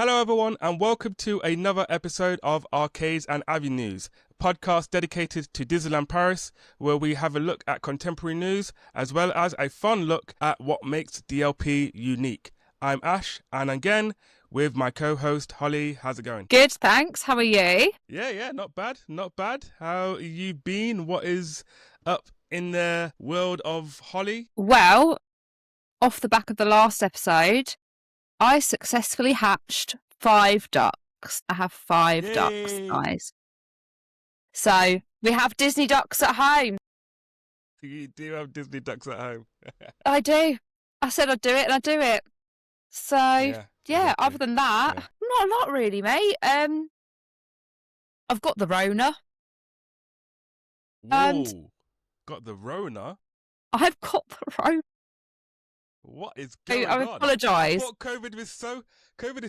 Hello, everyone, and welcome to another episode of Arcades and Avenues, a podcast dedicated to Disneyland Paris, where we have a look at contemporary news as well as a fun look at what makes DLP unique. I'm Ash, and again with my co-host Holly. How's it going? Good, thanks. How are you? Yeah, not bad. How you been? What is up in the world of Holly? Well, off the back of the last episode, I successfully hatched 5 ducks. I have 5 ducks, Yay. guys. So we have Disney ducks at home. You do have Disney ducks at home. I do. I said I'd do it, and I do it. So yeah. Exactly. Other than that, not a lot really, mate. I've got the Rona. Whoa, got the Rona? I've got the Rona. What is going I on? apologise. I thought COVID is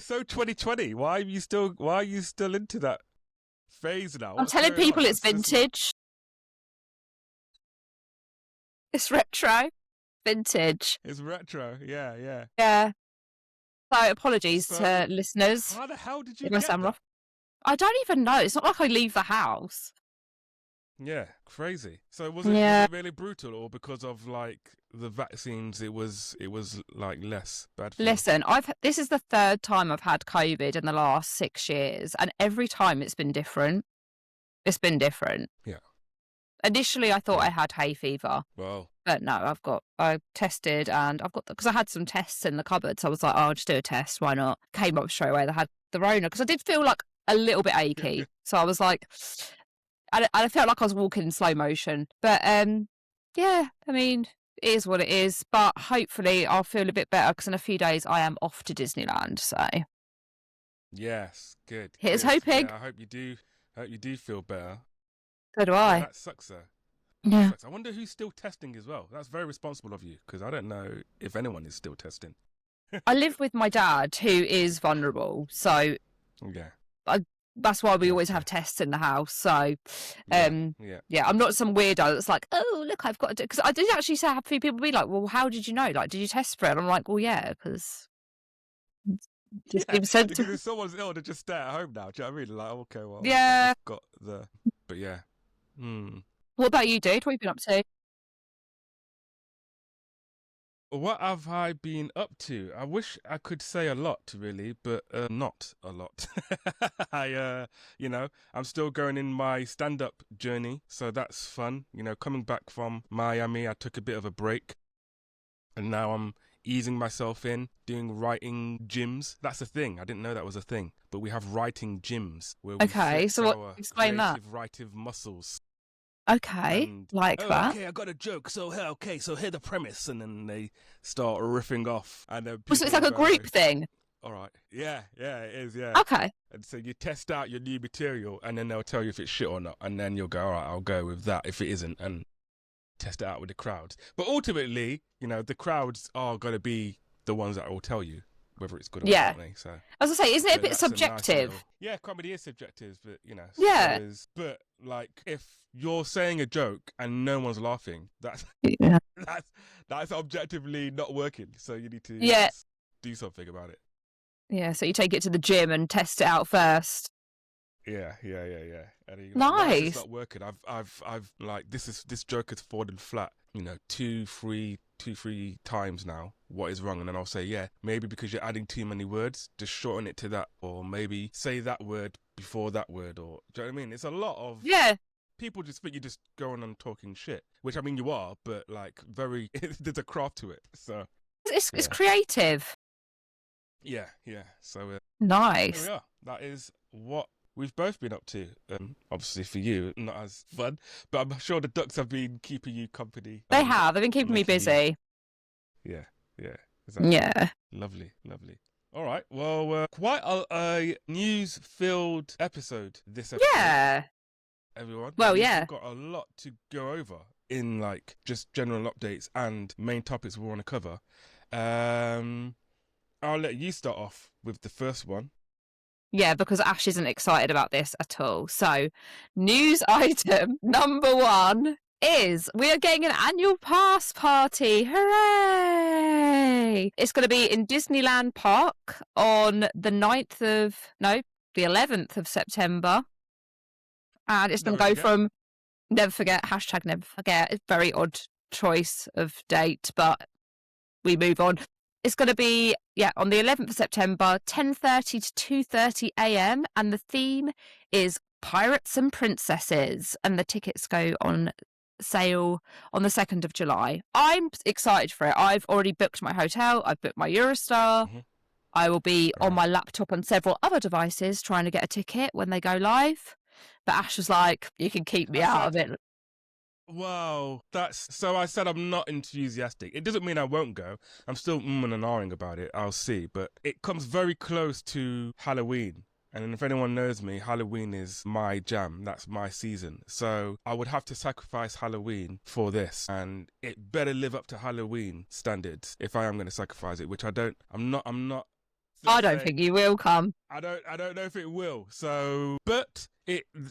so 2020. Why are you still into that phase now? I'm telling people it's vintage. It's retro. Vintage. It's retro. Yeah. Yeah. So apologies to listeners. How the hell did you get that? I don't even know. It's not like I leave the house. Yeah, crazy. So was it really brutal, or because of like the vaccines, it was like less bad for you? Listen, this is the 3rd time I've had COVID in the last 6 years, and every time it's been different. It's been different. Yeah. Initially, I thought I had hay fever. Wow. But no, I tested, and because I had some tests in the cupboard, so I was like, oh, I'll just do a test. Why not? Came up straight away. They had the Rona, because I did feel like a little bit achy. So I was like, I felt like I was walking in slow motion. But yeah, I mean, it is what it is. But hopefully I'll feel a bit better, because in a few days I am off to Disneyland. So yes, good. Here's hoping. Yeah, I hope you do feel better. So do I. Yeah, that sucks though. Yeah. I wonder who's still testing as well. That's very responsible of you, because I don't know if anyone is still testing. I live with my dad, who is vulnerable. So yeah. That's why we always have tests in the house. So, I'm not some weirdo that's like, oh, look, I've got to do... Because I did actually have a few people be like, well, how did you know? Like, did you test for it? And I'm like, well, yeah, because... Because if someone's ill, they just stay at home now. Do you know what I mean? Like, okay, well, yeah. I've got the... But yeah. What about you, dude? What have you been up to? What have I been up to? I wish I could say a lot, really, but not a lot. I'm still going in my stand-up journey, so that's fun. Coming back from Miami, I took a bit of a break, and now I'm easing myself in, doing writing gyms. That's a thing. I didn't know that was a thing, but we have writing gyms where we flex our explain that. Creative muscles. Okay, that. Okay, I got a joke. So here's the premise, and then they start riffing off, and then so it's like a group thing. All right, yeah, it is, yeah. Okay. And so you test out your new material, and then they'll tell you if it's shit or not, and then you'll go, all right, I'll go with that if it isn't, and test it out with the crowds. But ultimately, the crowds are going to be the ones that will tell you whether it's good or not. So I was going to say, isn't it a bit subjective? Yeah, comedy is subjective, but yeah. But like, if you're saying a joke and no one's laughing, that's objectively not working. So you need to do something about it. Yeah, so you take it to the gym and test it out first. Yeah. And nice. It's not working. I've like this joke has fallen flat. 2-3 times now. What is wrong? And then I'll say, yeah, maybe because you're adding too many words, just shorten it to that, or maybe say that word before that word, or do you know what I mean? It's a lot of people just think you're just going on talking shit, which I mean you are, but like there's a craft to it. So it's creative. Yeah. So nice. There we are. That is what we've both been up to. Obviously for you, not as fun, but I'm sure the ducks have been keeping you company. They have. They've been keeping me busy. Yeah. Exactly. Yeah. Lovely. All right. Well, quite a news-filled episode this episode. Yeah. Everyone. Well, We've got a lot to go over in like just general updates and main topics we want to cover. I'll let you start off with the first one. Yeah, because Ash isn't excited about this at all. So, news item number 1 is we are getting an annual pass party. Hooray! Yay. It's going to be in Disneyland Park on the 11th of September. And it's going to go from, never forget, hashtag never forget. It's a very odd choice of date, but we move on. It's going to be, on the 11th of September, 10:30 to 2:30 a.m. And the theme is Pirates and Princesses. And the tickets go on sale on the 2nd of July. I'm excited for it. I've already booked my hotel. I've booked my Eurostar. Mm-hmm. I will be on my laptop and several other devices trying to get a ticket when they go live. But Ash was like, you can keep me out of it. Wow, so I said I'm not enthusiastic. It doesn't mean I won't go. I'm still and ahhing about it. I'll see. But it comes very close to Halloween. And if anyone knows me, Halloween is my jam. That's my season. So I would have to sacrifice Halloween for this. And it better live up to Halloween standards if I am going to sacrifice it, which I don't. I don't think you will come. I don't know if it will. So, but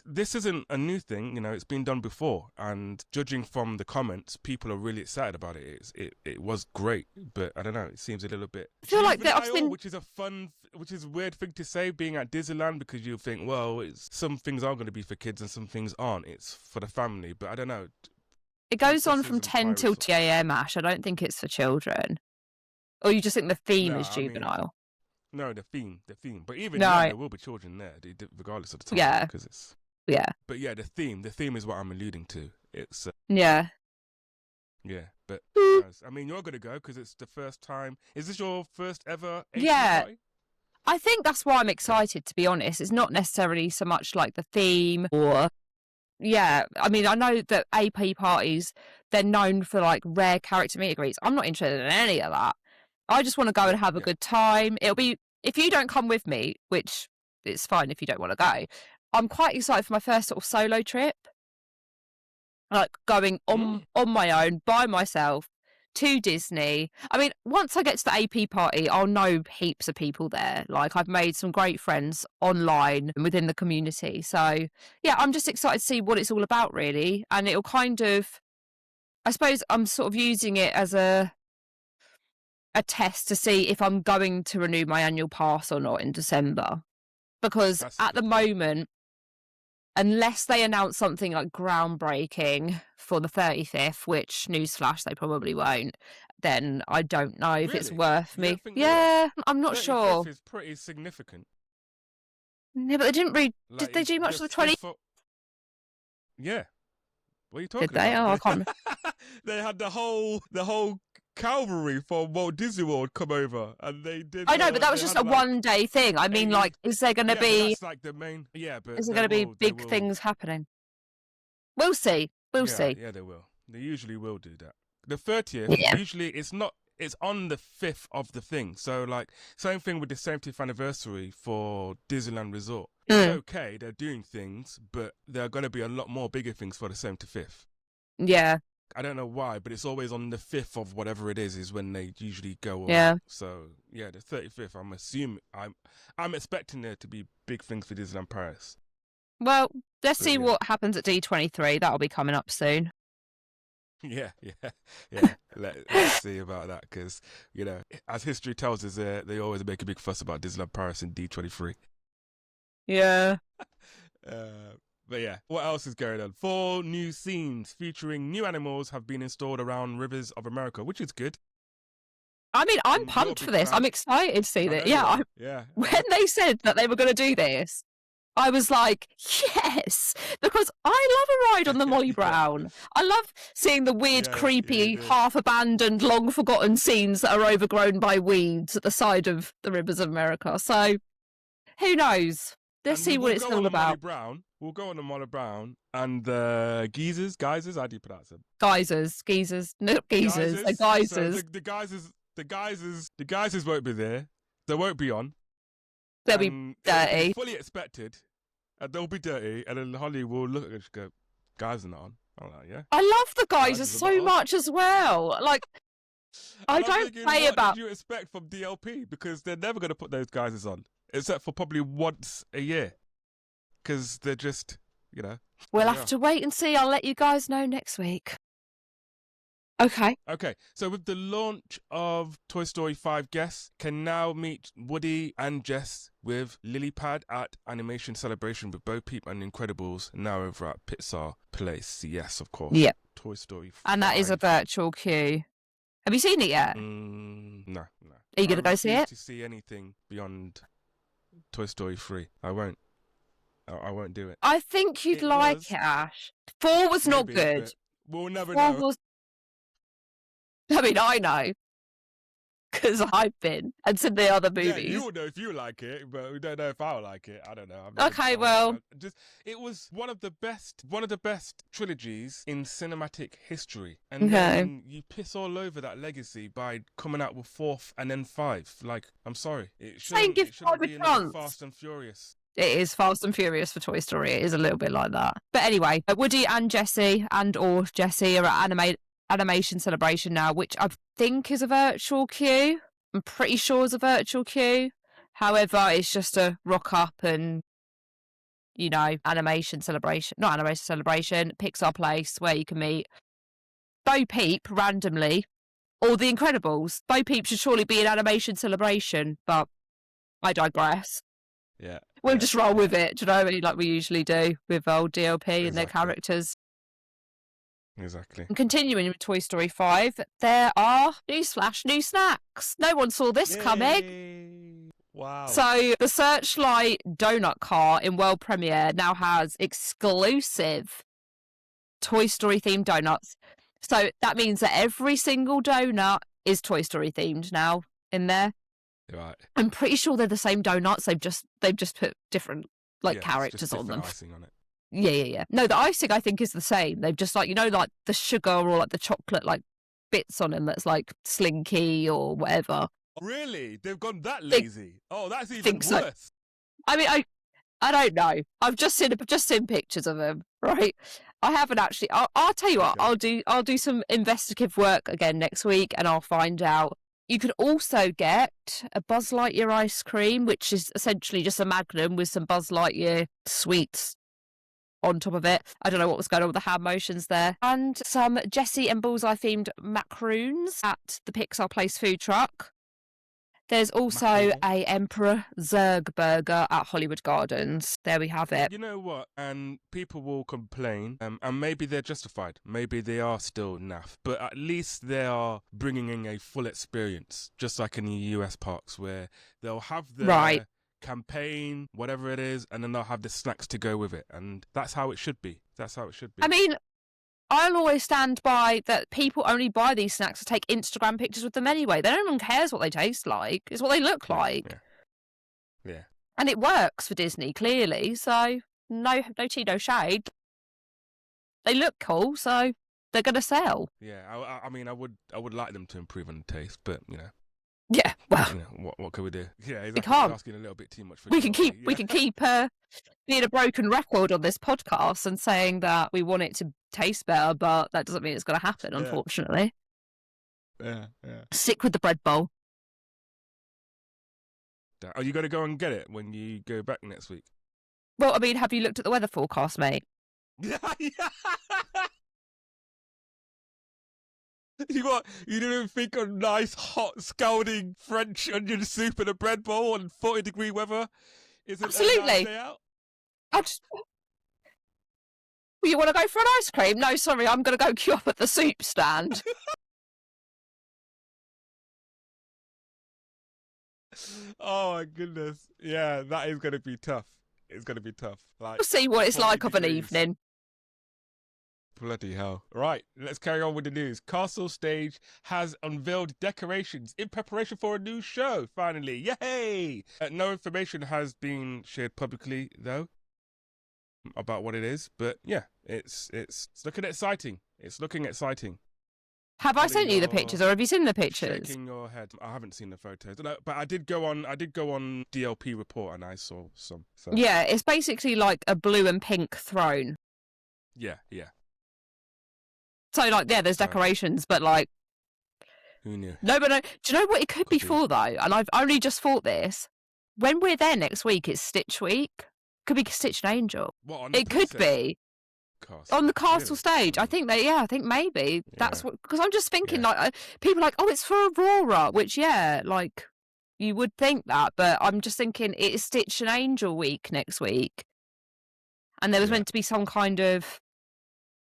this isn't a new thing. You know, it's been done before. And judging from the comments, people are really excited about it. It was great, but I don't know. It seems a little bit. I feel like which is a weird thing to say, being at Disneyland, because you think, well, some things are going to be for kids and some things aren't. It's for the family, but I don't know. It goes on from 10 till 2 a.m. Ash. I don't think it's for children. Or you just think the theme is juvenile. No, the theme. But even then, there will be children there, regardless of the time. Yeah. Because it's. Yeah. But yeah, the theme is what I'm alluding to. It's. Yeah. Yeah, but I mean, you're gonna go because it's the first time. Is this your first ever? Party? I think that's why I'm excited. To be honest, it's not necessarily so much like the theme or. Yeah, I mean, I know that AP parties, they're known for like rare character meet and greets. I'm not interested in any of that. I just want to go and have a good time. It'll be, if you don't come with me, which it's fine if you don't want to go, I'm quite excited for my first sort of solo trip. Like going on my own, by myself, to Disney. I mean, once I get to the AP party, I'll know heaps of people there. Like, I've made some great friends online and within the community. So, yeah, I'm just excited to see what it's all about, really. And it'll kind of, I suppose I'm sort of using it as a test to see if I'm going to renew my annual pass or not in December. Because at the moment, unless they announce something like groundbreaking for the 35th, which, newsflash, they probably won't, then I don't know if it's worth me. Yeah, I'm not sure. Is pretty significant. Yeah, but they didn't really. Did they do much of the 20? Yeah. What are you talking about? Did they? Oh, I can't remember. They had the whole cavalry from Walt Disney World come over, and they did. I know, but that was just a one-day thing. I mean, like, is there going to be? That's like the main. Yeah, but is there going to be big things happening? We'll see. We'll see. Yeah, they will. They usually will do that. The 30th. Usually, it's not. It's on the 5th of the thing. So, like, same thing with the 70th anniversary for Disneyland Resort. It's okay, they're doing things, but there are going to be a lot more bigger things for the 75th. Yeah. I don't know why, but it's always on the 5th of whatever it is when they usually go on. Yeah. So, yeah, the 35th, I'm expecting there to be big things for Disneyland Paris. Well, let's see what happens at D23. That'll be coming up soon. Yeah. Let's see about that, because, you know, as history tells us, they always make a big fuss about Disneyland Paris and D23. Yeah. But yeah, what else is going on? 4 new scenes featuring new animals have been installed around rivers of America, which is good. I mean, I'm pumped for this. I'm excited to see this. Yeah. When they said that they were going to do this, I was like, yes, because I love a ride on the Molly Brown. I love seeing the weird, creepy, half-abandoned, long-forgotten scenes that are overgrown by weeds at the side of the rivers of America. So, who knows? Let's see what it's all about. We'll go on the Molly Brown and the geysers. How do you pronounce them? Geysers, not geysers. The geysers. So the geysers won't be there. They won't be on. They'll be dirty. Be fully expected. And they'll be dirty. And then Holly will look at it and go, guys are not on. I'm like, yeah. I love the geysers so much as well. Like, I don't play about. What did you expect from DLP? Because they're never going to put those geysers on, except for probably once a year. Because they're just, you know. We'll have to wait and see. I'll let you guys know next week. Okay. Okay, so with the launch of Toy Story 5, guests can now meet Woody and Jess with Lilypad at Animation Celebration with Bo Peep and Incredibles now over at Pixar Place. Yes, of course. Yeah. Toy Story 5. And that is a virtual queue. Have you seen it yet? No. Are you going to go see it? To see anything beyond Toy Story 3. I won't. I won't do it. I think you'd like it, Ash. 4 was not good. We'll never 4 know. was... I mean, I know. Because I've been and seen the other movies. Yeah, you'll know if you like it, but we don't know if I'll like it. I don't know. Okay, well, it was one of the best trilogies in cinematic history, and then you piss all over that legacy by coming out with 4th and then 5. Like, I'm sorry, it shouldn't be another Fast and Furious. It is Fast and Furious for Toy Story. It is a little bit like that. But anyway, Woody and Jessie or Jessie are at Animation Celebration now, which I think is a virtual queue. I'm pretty sure it's a virtual queue. However, it's just a rock up and, Animation Celebration, not Animation Celebration, Pixar Place, where you can meet Bo Peep randomly, or The Incredibles. Bo Peep should surely be an Animation Celebration, but I digress. Yeah. We'll just roll with it, do you know what I mean? Like we usually do with old DLP and their characters. Exactly. And continuing with Toy Story 5, there are, newsflash, new snacks. No one saw this coming. Wow. So the Searchlight donut car in world premiere now has exclusive Toy Story themed donuts. So that means that every single donut is Toy Story themed now in there. Right. I'm pretty sure they're the same donuts. They've just put different characters on them. Icing on it. Yeah. No, the icing I think is the same. They've just like the sugar or like the chocolate like bits on them that's like Slinky or whatever. Really? They've gone that lazy? That's even worse. So. I mean, I don't know. I've just seen pictures of them, right? I haven't actually. I'll tell you what. I'll do some investigative work again next week, and I'll find out. You can also get a Buzz Lightyear ice cream, which is essentially just a Magnum with some Buzz Lightyear sweets on top of it. I don't know what was going on with the hand motions there. And some Jessie and Bullseye themed macaroons at the Pixar Place food truck. There's also a Emperor Zurg burger at Hollywood Gardens. There we have it. You know what? And people will complain, and maybe they're justified. Maybe they are still naff, but at least they are bringing in a full experience, just like in the US parks, where they'll have their campaign, whatever it is, and then they'll have the snacks to go with it, and that's how it should be. I mean, I'll always stand by that people only buy these snacks to take Instagram pictures with them anyway. No one cares what they taste like. It's what they look like. Yeah. And it works for Disney, clearly. So no tea, no shade. They look cool, so they're going to sell. Yeah, I mean, I would like them to improve on the taste, but, Yeah, well. What can we do? Yeah, exactly. We can't. We're asking a little bit too much for we can keep being a broken record on this podcast and saying that we want it to taste better, but that doesn't mean it's going to happen, unfortunately. Yeah. Stick with the bread bowl. Are you going to go and get it when you go back next week? Well, I mean, have you looked at the weather forecast, mate? Yeah. You didn't think a nice, hot, scalding French onion soup in a bread bowl on 40-degree weather isn't Absolutely. a nice day out? You want to go for an ice cream? No, sorry, I'm going to go queue up at the soup stand. Oh my goodness. Yeah, that is going to be tough. It's going to be tough. Like, we'll see what it's like of an evening. Bloody hell. Right, let's carry on with the news. Castle Stage has unveiled decorations in preparation for a new show, finally. Yay! No information has been shared publicly, though, about what it is. But yeah, it's looking exciting. Have I sent you the pictures, or have you seen the pictures? Shaking your head. I haven't seen the photos, but I did go on DLP Report and I saw some. So. Yeah, it's basically like a blue and pink throne. Yeah. So there's decorations, but like, who knew? No, but no. Do you know what it could be for though? And I've only just thought this. When we're there next week, it's Stitch Week. Could be Stitch and Angel. What, on it could be. Castle. On the castle Really? stage. I think I think maybe that's Yeah. what, because I'm just thinking, Yeah. like, people are like, oh, it's for Aurora, which, yeah, like, you would think that, but I'm just thinking it is Stitch and Angel week next week. And there was Yeah. meant to be some kind of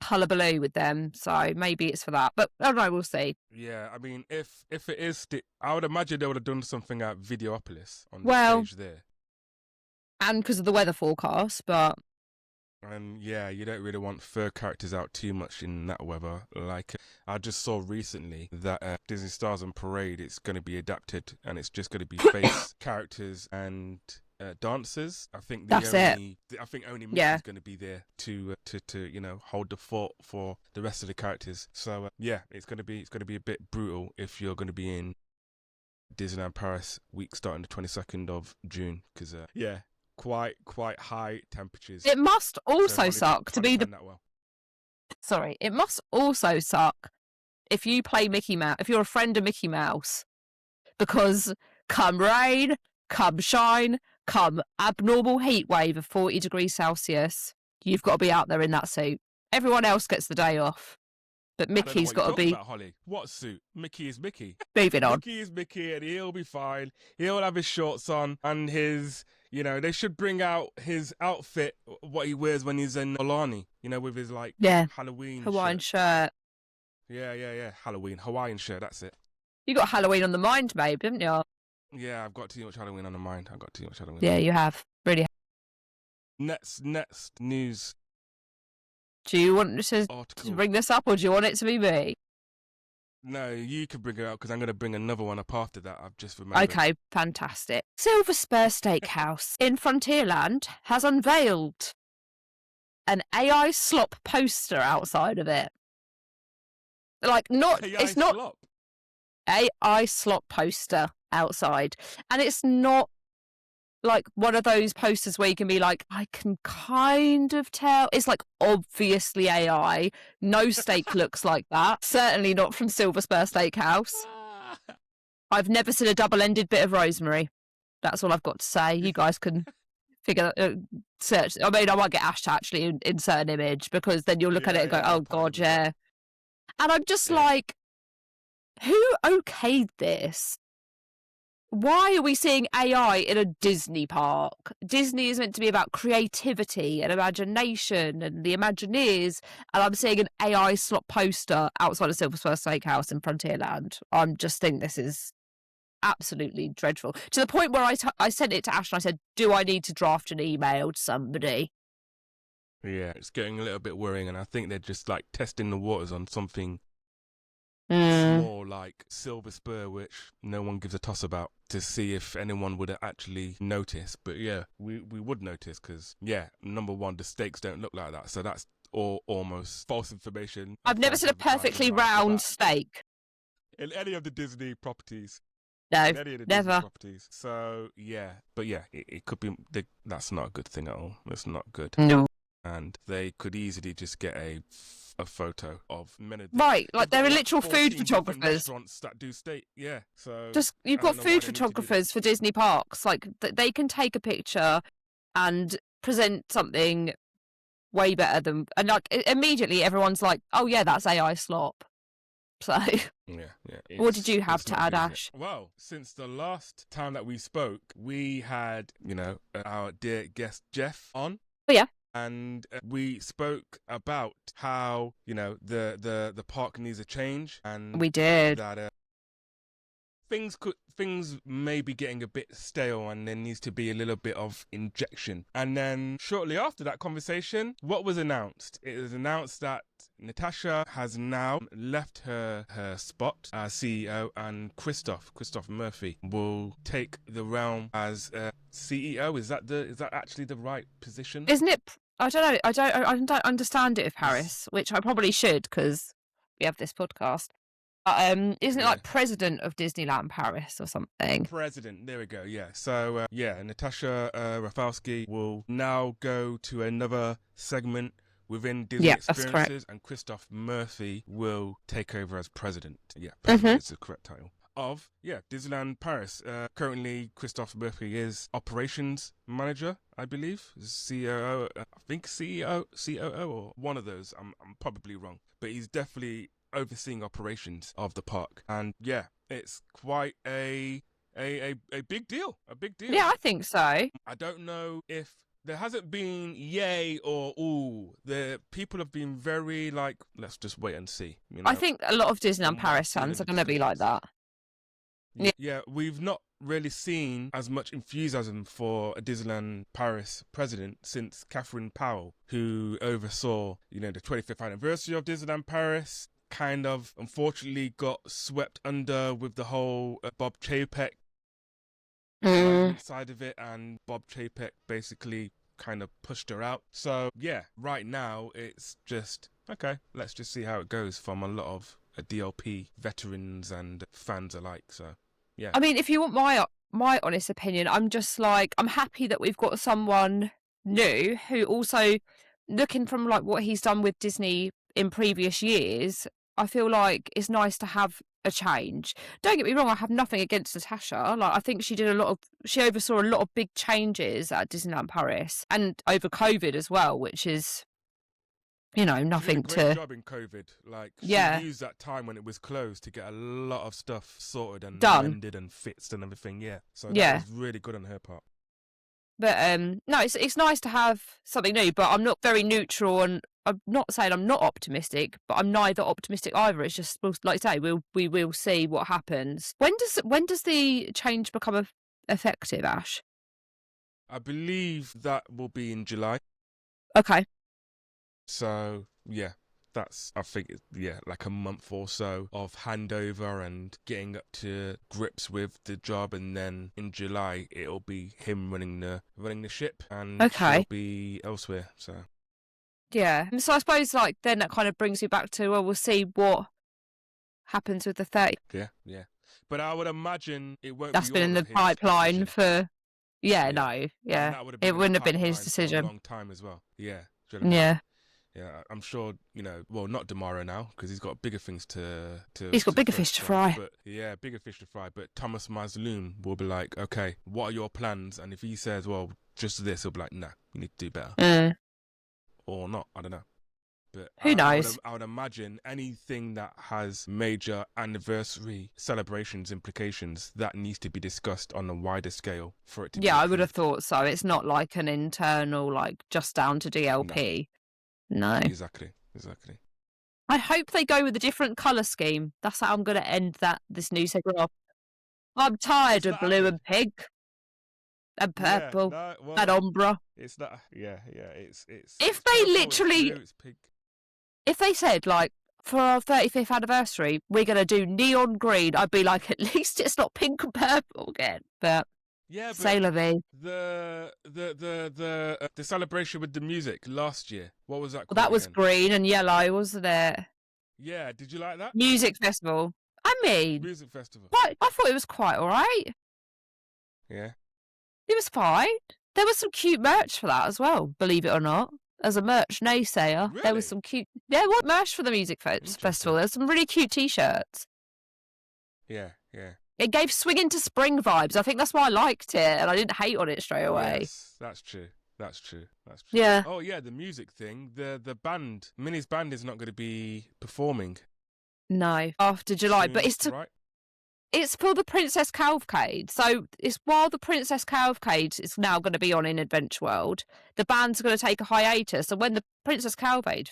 hullabaloo with them, so maybe it's for that. But I don't know, we'll see. Yeah, I mean, if it is, I would imagine they would have done something at Videopolis on the Well, stage there. and because of the weather forecast, but And yeah, you don't really want fur characters out too much in that weather. Like, I just saw recently that Disney Stars on Parade, it's going to be adapted, and it's just going to be face characters and dancers. I think that's it. I think only Yeah. Mickey's going to be there to hold the fort for the rest of the characters. So yeah, it's going to be a bit brutal if you're going to be in Disneyland Paris week starting the 22nd of June, because yeah, quite high temperatures. It must also Honey, suck to be the. that well. Sorry, it must also suck if you play Mickey Mouse, if you're a friend of Mickey Mouse, because come rain, come shine, come abnormal heat wave of 40 degrees Celsius, you've got to be out there in that suit. Everyone else gets the day off, but Mickey's got to be. About, Holly. What suit? Mickey is Mickey. Moving on. Mickey is Mickey, and he'll be fine. He'll have his shorts on and his. They should bring out his outfit, what he wears when he's in Alani, with his, like, Halloween Hawaiian shirt. Yeah. Halloween. Hawaiian shirt, that's it. You got Halloween on the mind, babe, didn't you? Yeah, I've got too much Halloween on the mind. Yeah, you have. Really. Next news. Do you want to bring this up, or do you want it to be me? No, you can bring it up, because I'm going to bring another one up after that. I've just remembered. Okay, fantastic. Silver Spur Steakhouse in Frontierland has unveiled an AI slop poster outside of it. Like, it's not slop. AI slop poster outside, and it's not like one of those posters where you can be like, I can kind of tell. It's like obviously AI. No steak looks like that. Certainly not from Silver Spur Steakhouse. I've never seen a double-ended bit of rosemary. That's all I've got to say. You guys can search. I mean, I might get Ash to actually insert an image, because then you'll look at it and go, oh God, yeah. And I'm just like, who okayed this? Why are we seeing AI in a Disney park? Disney is meant to be about creativity and imagination and the Imagineers, and I'm seeing an AI slot poster outside of Silver Spur Steakhouse in Frontierland. I just think this is absolutely dreadful. To the point where I sent it to Ash and I said, do I need to draft an email to somebody? Yeah, it's getting a little bit worrying, and I think they're just, like, testing the waters on something small, like Silver Spur, which no one gives a toss about, to see if anyone would actually notice. But yeah, we would notice, because number one, the steaks don't look like that, so that's almost false information. I've never seen a perfectly round steak in any of the Disney properties. No, any of the never. Disney properties. So yeah, but yeah, it could be. That's not a good thing at all. It's not good. No. And they could easily just get a photo of many. Right, like there are literal 14 food different photographers. Restaurants that do steak. Yeah, so Just you've got food photographers for Disney parks. Like they can take a picture and present something way better than, and like immediately everyone's like, oh yeah, that's AI slop. So yeah. What did you have to add, Ash? Well, since the last time that we spoke, we had our dear guest Jeff on. Oh yeah. And we spoke about how the park needs a change, and we did that things may be getting a bit stale, and there needs to be a little bit of injection. And then shortly after that conversation, what was announced? It was announced that Natasha has now left her spot as CEO, and Christoph Murphy will take the realm as CEO. Is that actually the right position? Isn't it? I don't know. I don't understand it with Paris, which I probably should, because we have this podcast. Isn't it like president of Disneyland Paris or something? President, there we go. Yeah. So Natasha Rafalski will now go to another segment within Disney Experiences, and Christoph Murphy will take over as president. Yeah, president is the correct title. of Disneyland Paris. Currently, Christophe Murphy is operations manager, I believe, COO. I think CEO, COO, or one of those. I'm probably wrong, but he's definitely overseeing operations of the park. And yeah, it's quite a big deal. A big deal. Yeah, I think so. I don't know if there hasn't been yay or ooh. The people have been very like, let's just wait and see. You know? I think a lot of Disneyland From what I've Paris seen in fans the are going to be like discussions. that. Yeah, we've not really seen as much enthusiasm for a Disneyland Paris president since Catherine Powell, who oversaw, the 25th anniversary of Disneyland Paris, kind of unfortunately got swept under with the whole Bob Chapek management side of it, and Bob Chapek basically kind of pushed her out. So yeah, right now it's just okay, let's just see how it goes from a lot of DLP veterans and fans alike. So yeah, I mean, if you want my honest opinion, I'm just like, I'm happy that we've got someone new who also, looking from like what he's done with Disney in previous years, I feel like it's nice to have a change. Don't get me wrong, I have nothing against Natasha. Like, I think she oversaw a lot of big changes at Disneyland Paris and over COVID as well, which is, nothing she did a great to. job in COVID. Like, Yeah. she used that time when it was closed to get a lot of stuff sorted and Done. mended and fixed and everything. Yeah, so that Yeah. was really good on her part. But no, it's nice to have something new. But I'm not very neutral, and I'm not saying I'm not optimistic, but I'm neither optimistic either. It's just like I say, we will see what happens. When does the change become effective, Ash? I believe that will be in July. Okay. So yeah, I think like a month or so of handover and getting up to grips with the job, and then in July it'll be him running the ship, and Okay. she'll be elsewhere. So yeah, so I suppose like then that kind of brings you back to, well, we'll see what happens with the 30. yeah. But I would imagine it won't. That's be been all in of the his pipeline decision. for. Yeah, And no, yeah, that would have been it in wouldn't the have been his pipeline for a decision. long time as well. Yeah. Do you know what I mean? Yeah, Yeah, I'm sure, well, not tomorrow now, because he's got bigger things to he's got bigger focus fish to on, fry. But yeah, bigger fish to fry. But Thomas Mazloum will be like, okay, what are your plans? And if he says, well, just this, he'll be like, nah, you need to do better. Or not, I don't know. But Who knows? I would imagine anything that has major anniversary celebrations implications, that needs to be discussed on a wider scale for it to be Yeah, I would have approved. thought so. It's not like an internal, like just down to DLP. No. Exactly. I hope they go with a different colour scheme. That's how I'm going to end this new segment off. I'm tired of blue and pink and purple and ombre. It's not. Yeah. It's. If it's they purple, literally, it's blue, it's pink. if they said like, for our 35th anniversary, we're going to do neon green, I'd be like, at least it's not pink and purple again. But Yeah, but say la vie. the celebration with the music last year. What was that Well, called that was again? green and yellow, wasn't it? Yeah, did you like that? Music festival. I mean, Music festival. I thought it was quite all right. Yeah. It was fine. There was some cute merch for that as well, believe it or not. As a merch naysayer, Really? there was some cute. There was merch for the music festival. There's some really cute T-shirts. Yeah. It gave Swing Into Spring vibes. I think that's why I liked it, and I didn't hate on it straight away. Yes, that's true. Yeah. Oh yeah, the music thing. The band, Minnie's band, is not going to be performing. No, after July, but right? It's for the Princess Cavalcade. So it's while the Princess Cavalcade is now going to be on in Adventure World, the band's going to take a hiatus. And when the Princess Cavalcade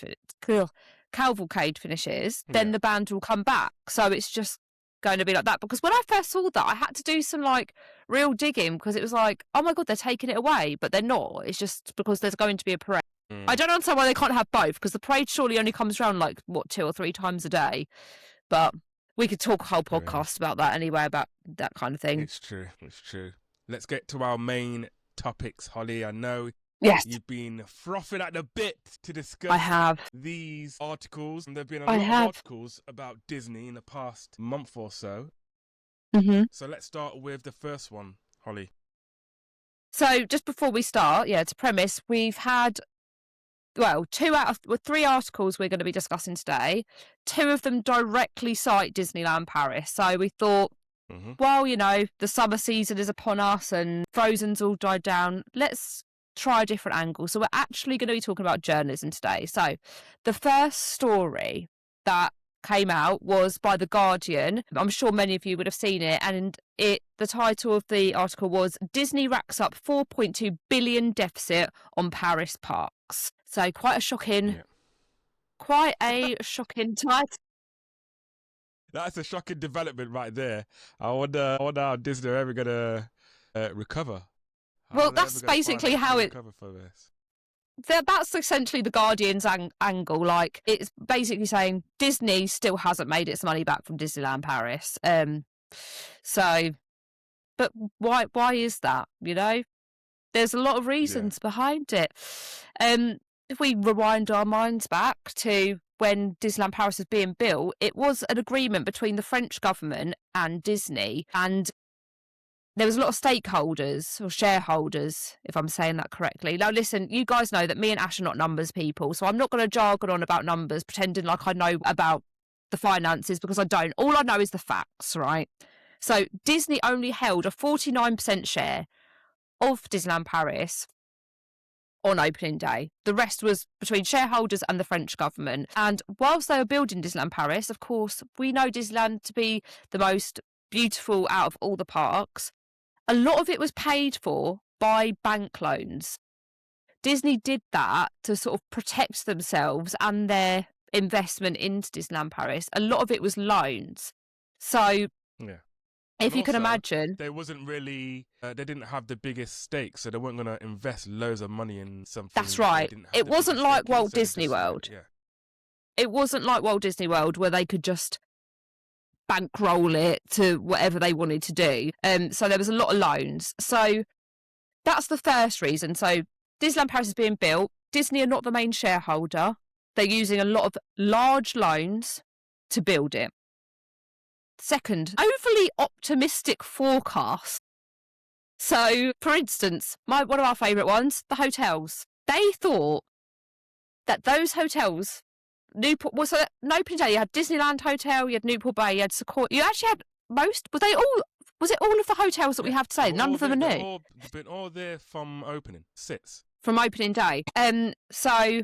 finishes, then the band will come back. So it's just going to be like that. Because when I first saw that, I had to do some like real digging, because it was like, oh my God, they're taking it away. But they're not. It's just because there's going to be a parade. I don't understand why they can't have both, because the parade surely only comes around like, 2 or 3 times a day. But we could talk a whole podcast about that anyway, about that kind of thing. It's true. Let's get to our main topics, Holly. I know you've been frothing at the bit to discuss these articles. And there have been a lot of articles about Disney in the past month or so. Mm-hmm. So let's start with the first one, Holly. So just before we start, to premise, we've had 3 articles we're going to be discussing today. 2 of them directly cite Disneyland Paris. So we thought while, the summer season is upon us and Frozen's all died down, let's try a different angle. So we're actually going to be talking about journalism today. So the first story that came out was by The Guardian. I'm sure many of you would have seen it. And the title of the article was Disney racks up 4.2 billion deficit on Paris parks. So quite a shocking title. That's a shocking development right there. I wonder how Disney are ever going to recover. Well, that's basically how it... recover for this. That's essentially The Guardian's angle. Like, it's basically saying Disney still hasn't made its money back from Disneyland Paris. But why is that, There's a lot of reasons behind it. If we rewind our minds back to when Disneyland Paris was being built, it was an agreement between the French government and Disney, and there was a lot of stakeholders or shareholders, if I'm saying that correctly. Now, listen, you guys know that me and Ash are not numbers people, so I'm not going to jargon on about numbers, pretending like I know about the finances, because I don't. All I know is the facts, right? So Disney only held a 49% share of Disneyland Paris on opening day. The rest was between shareholders and the French government. And whilst they were building Disneyland Paris, of course, we know Disneyland to be the most beautiful out of all the parks. A lot of it was paid for by bank loans. Disney did that to sort of protect themselves and their investment into Disneyland Paris. A lot of it was loans. So if you can imagine, they wasn't really, they didn't have the biggest stake, so they weren't going to invest loads of money in something. That's right. It wasn't like Walt Disney World. It wasn't like Walt Disney World where they could just bankroll it to whatever they wanted to do. So there was a lot of loans. So that's the first reason. So Disneyland Paris is being built. Disney are not the main shareholder. They're using a lot of large loans to build it. Second, overly optimistic forecasts. So, for instance, one of our favourite ones, the hotels. They thought that those hotels, so on opening day, you had Disneyland Hotel, you had Newport Bay, you had Sequoia. You actually had was it all of the hotels that we have today? None of them are new. Been all there from opening, from opening day. So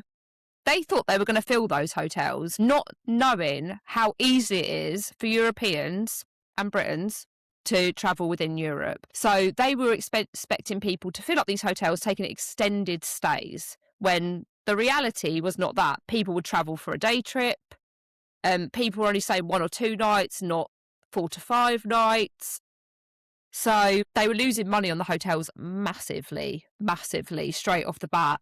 they thought they were going to fill those hotels, not knowing how easy it is for Europeans and Britons to travel within Europe. So they were expecting people to fill up these hotels, taking extended stays, when the reality was not that. People would travel for a day trip. People were only staying 1 or 2 nights, not 4 to 5 nights. So they were losing money on the hotels massively straight off the bat.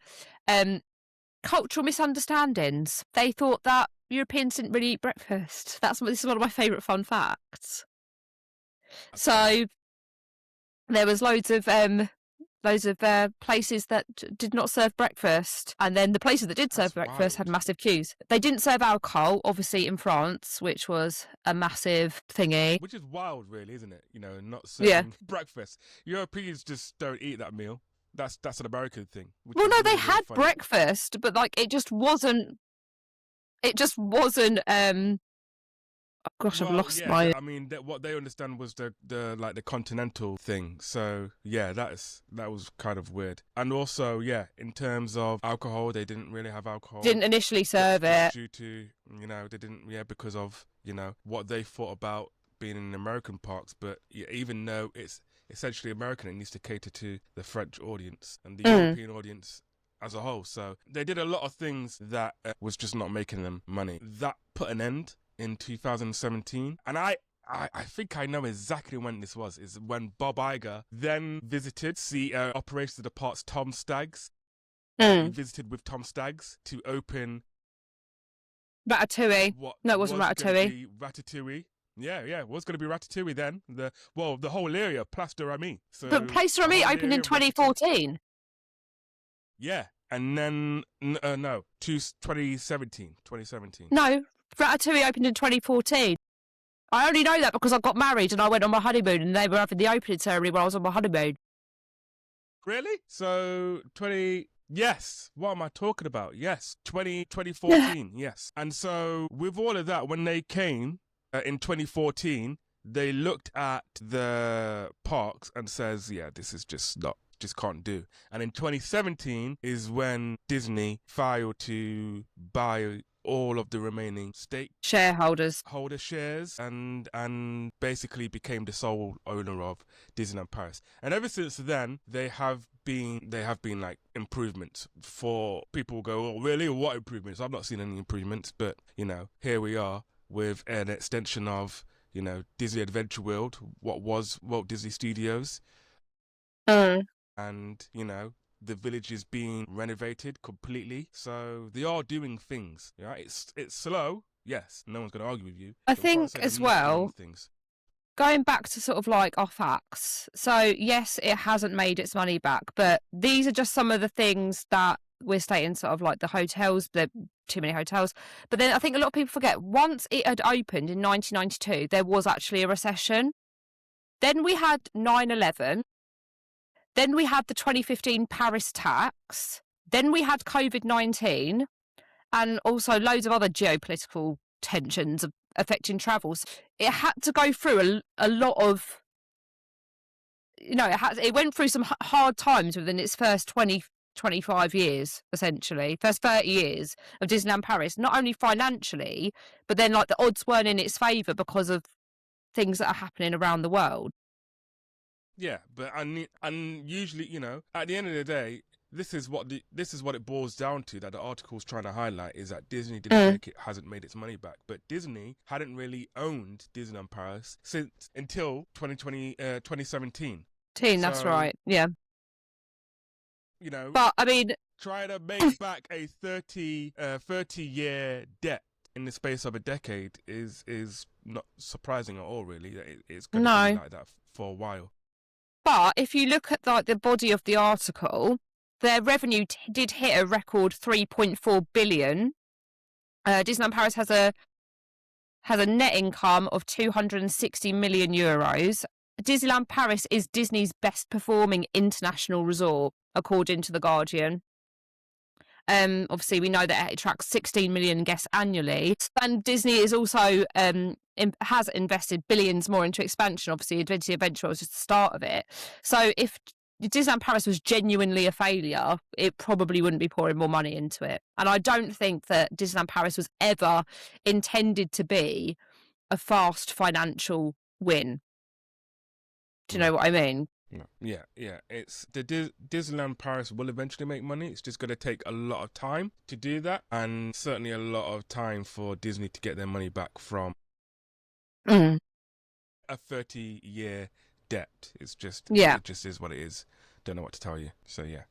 Cultural misunderstandings. They thought that Europeans didn't really eat breakfast. This is one of my favourite fun facts. So there was loads of places that did not serve breakfast, and then the places that did serve breakfast had massive queues. They didn't serve alcohol, obviously, in France, which was a massive thingy. Which is wild, really, isn't it? Not serving breakfast. Europeans just don't eat that meal. That's an American thing. Well, no, they had breakfast, but it just wasn't. Oh gosh, I've lost my. I mean, what they understand was the continental thing. So yeah, that was kind of weird. And also, in terms of alcohol, they didn't really have alcohol. Didn't initially serve it due to they didn't because of what they thought about being in American parks. But even though it's essentially American, it needs to cater to the French audience and the European audience as a whole. So they did a lot of things that was just not making them money. That put an end in 2017. And I think I know exactly when this was. Is when Bob Iger then visited CEO Operations of the Parks, Tom Staggs. He visited with Tom Staggs to open Ratatouille. No, it wasn't Ratatouille. Ratatouille. Yeah, it was going to be Ratatouille then. The whole area, Place de Remy. So but Place de Remy opened in 2014. Yeah, and then, 2017. No, Ratatouille opened in 2014. I only know that because I got married and I went on my honeymoon and they were having the opening ceremony while I was on my honeymoon. Really? So, yes, what am I talking about? Yes, 2014, yes. And so, with all of that, when they came in 2014, they looked at the parks and says, yeah, this is just can't do. And in 2017 is when Disney filed to buy all of the remaining shareholders holder shares and basically became the sole owner of Disneyland Paris. And ever since then, they have been like improvements. For people who go, oh really, what improvements? I've not seen any improvements, but here we are with an extension of Disney Adventure World, what was Walt Disney Studios, and the village is being renovated completely. So they are doing things. Yeah, it's slow. Yes, no one's going to argue with you. I think as well, going back to sort of like our facts. So yes, it hasn't made its money back, but these are just some of the things that we're stating, sort of like the hotels, the too many hotels. But then I think a lot of people forget, once it had opened in 1992, there was actually a recession. Then we had 9/11. Then we had the 2015 Paris tax. Then we had COVID-19 and also loads of other geopolitical tensions affecting travels. It had to go through a lot of, it went through some hard times within its first 25 years, essentially, first 30 years of Disneyland Paris, not only financially, but then like the odds weren't in its favour because of things that are happening around the world. Yeah, but and usually, at the end of the day, this is what it boils down to, that the article's trying to highlight, is that Disney hasn't made its money back. But Disney hadn't really owned Disneyland Paris until 2017. That's right, yeah. But I mean, trying to make back a 30-year debt in the space of a decade is not surprising at all, really. It's going to be like that for a while. But if you look at the body of the article, their revenue did hit a record 3.4 billion. Disneyland Paris has a net income of 260 million euros. Disneyland Paris is Disney's best performing international resort, according to The Guardian. Obviously, we know that it attracts 16 million guests annually. And Disney is also has invested billions more into expansion. Obviously, Adventure was just the start of it. So if Disneyland Paris was genuinely a failure, it probably wouldn't be pouring more money into it. And I don't think that Disneyland Paris was ever intended to be a fast financial win. Do you know what I mean? Yeah. It's the Disneyland Paris will eventually make money. It's just going to take a lot of time to do that, and certainly a lot of time for Disney to get their money back from a 30-year debt. It just is what it is. Don't know what to tell you. So yeah,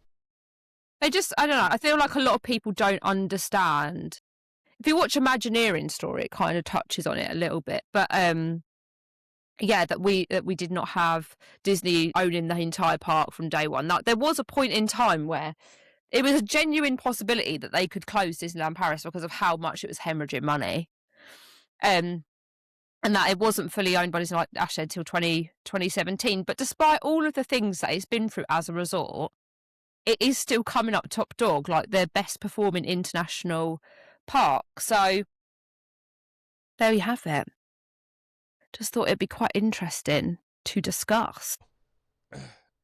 I don't know. I feel like a lot of people don't understand. If you watch Imagineering Story, it kind of touches on it a little bit, but that we did not have Disney owning the entire park from day one. Now, there was a point in time where it was a genuine possibility that they could close Disneyland Paris because of how much it was hemorrhaging money. And that it wasn't fully owned by Disney, like Ash said, until 2017. But despite all of the things that it's been through as a resort, it is still coming up top dog, like their best performing international park. So there you have it. Just thought it'd be quite interesting to discuss.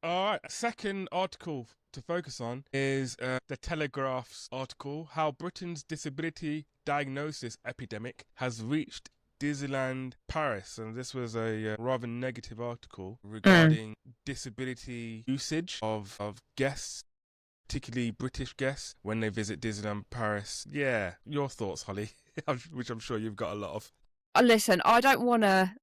All right, second article to focus on is the Telegraph's article, How Britain's Disability Diagnosis Epidemic Has Reached Disneyland Paris. And this was a rather negative article regarding disability usage of guests, particularly British guests, when they visit Disneyland Paris. Yeah, your thoughts, Holly, which I'm sure you've got a lot of. Listen, I don't want to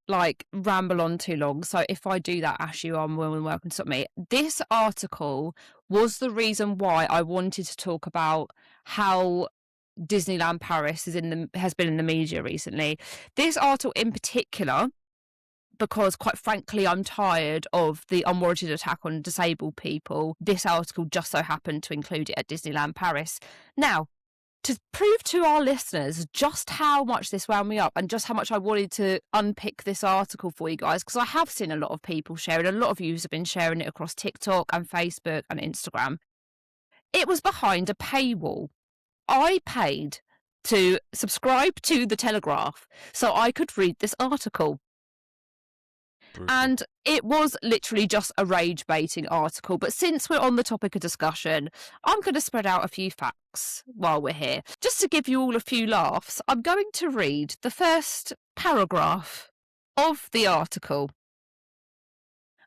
ramble on too long. So if I do that, Ash, you are more than welcome to stop me. This article was the reason why I wanted to talk about how Disneyland Paris has been in the media recently. This article in particular, because quite frankly, I'm tired of the unwarranted attack on disabled people. This article just so happened to include it at Disneyland Paris. Now, to prove to our listeners just how much this wound me up and just how much I wanted to unpick this article for you guys, because I have seen a lot of people sharing, a lot of you have been sharing it across TikTok and Facebook and Instagram. It was behind a paywall. I paid to subscribe to The Telegraph so I could read this article. Brutal. And it was literally just a rage-baiting article. But since we're on the topic of discussion, I'm going to spread out a few facts while we're here. Just to give you all a few laughs, I'm going to read the first paragraph of the article.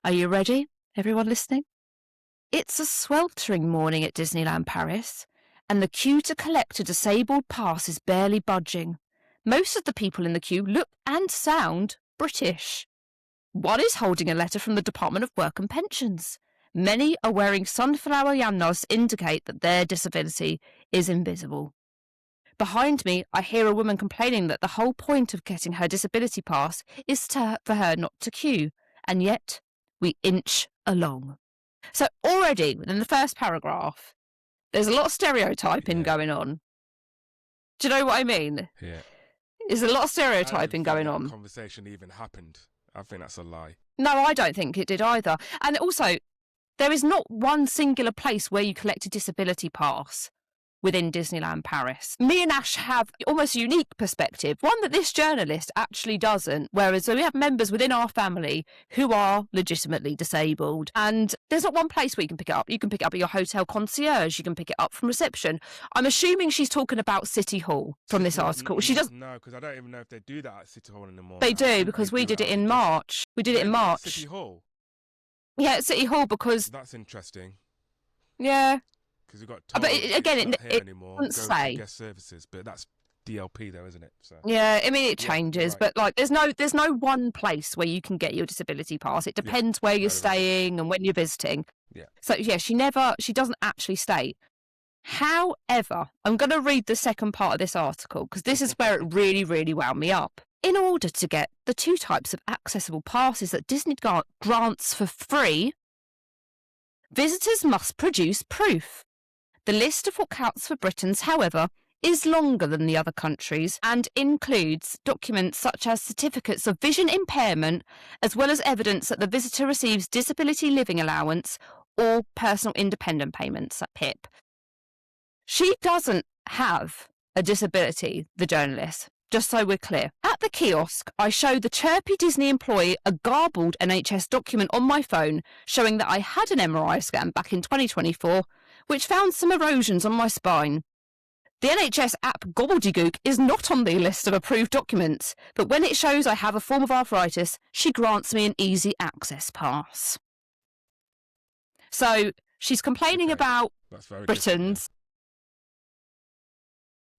Are you ready, everyone listening? It's a sweltering morning at Disneyland Paris, and the queue to collect a disabled pass is barely budging. Most of the people in the queue look and sound British. One is holding a letter from the Department of Work and Pensions. Many are wearing sunflower yanos to indicate that their disability is invisible. Behind me, I hear a woman complaining that the whole point of getting her disability pass is for her not to queue, and yet we inch along. So already, within the first paragraph, there's a lot of stereotyping going on. Do you know what I mean? Yeah. There's a lot of stereotyping going on. Conversation even happened. I think that's a lie. No, I don't think it did either. And also, there is not one singular place where you collect a disability pass within Disneyland Paris. Me and Ash have almost a unique perspective, one that this journalist actually doesn't, whereas we have members within our family who are legitimately disabled. And there's not one place where you can pick it up. You can pick it up at your hotel concierge. You can pick it up from reception. I'm assuming she's talking about City Hall from this article. She doesn't. No, because I don't even know if they do that at City Hall anymore. They do, because we did it in March. We did it in March. City Hall? Yeah, at City Hall, because... That's interesting. Yeah. Because you've got but again, it doesn't say guest services, but that's DLP though, isn't it? So. Yeah, I mean it changes, right. but like there's no one place where you can get your disability pass. It depends where you're staying and when you're visiting. Yeah. So yeah, she doesn't actually state. However, I'm going to read the second part of this article because this is where it really, really wound me up. In order to get the two types of accessible passes that Disney grants for free, visitors must produce proof. The list of what counts for Britons, however, is longer than the other countries and includes documents such as certificates of vision impairment, as well as evidence that the visitor receives disability living allowance or personal independent payments, PIP. She doesn't have a disability, the journalist, just so we're clear. At the kiosk, I show the chirpy Disney employee a garbled NHS document on my phone showing that I had an MRI scan back in 2024, which found some erosions on my spine. The NHS app Gobbledygook is not on the list of approved documents, but when it shows I have a form of arthritis, she grants me an easy access pass. So she's complaining about Britons.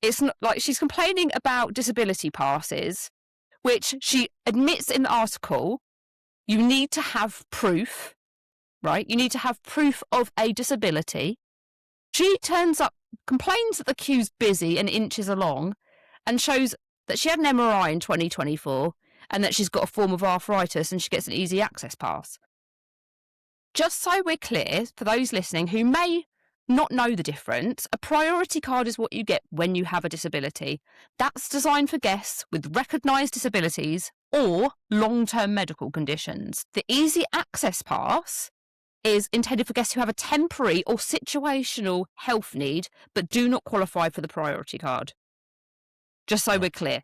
It's not like she's complaining about disability passes, which she admits in the article, you need to have proof, right? You need to have proof of a disability. She turns up, complains that the queue's busy and inches along, and shows that she had an MRI in 2024 and that she's got a form of arthritis and she gets an easy access pass. Just so we're clear, for those listening who may not know the difference, a priority card is what you get when you have a disability. That's designed for guests with recognised disabilities or long-term medical conditions. The easy access pass is intended for guests who have a temporary or situational health need but do not qualify for the priority card. Just so we're clear.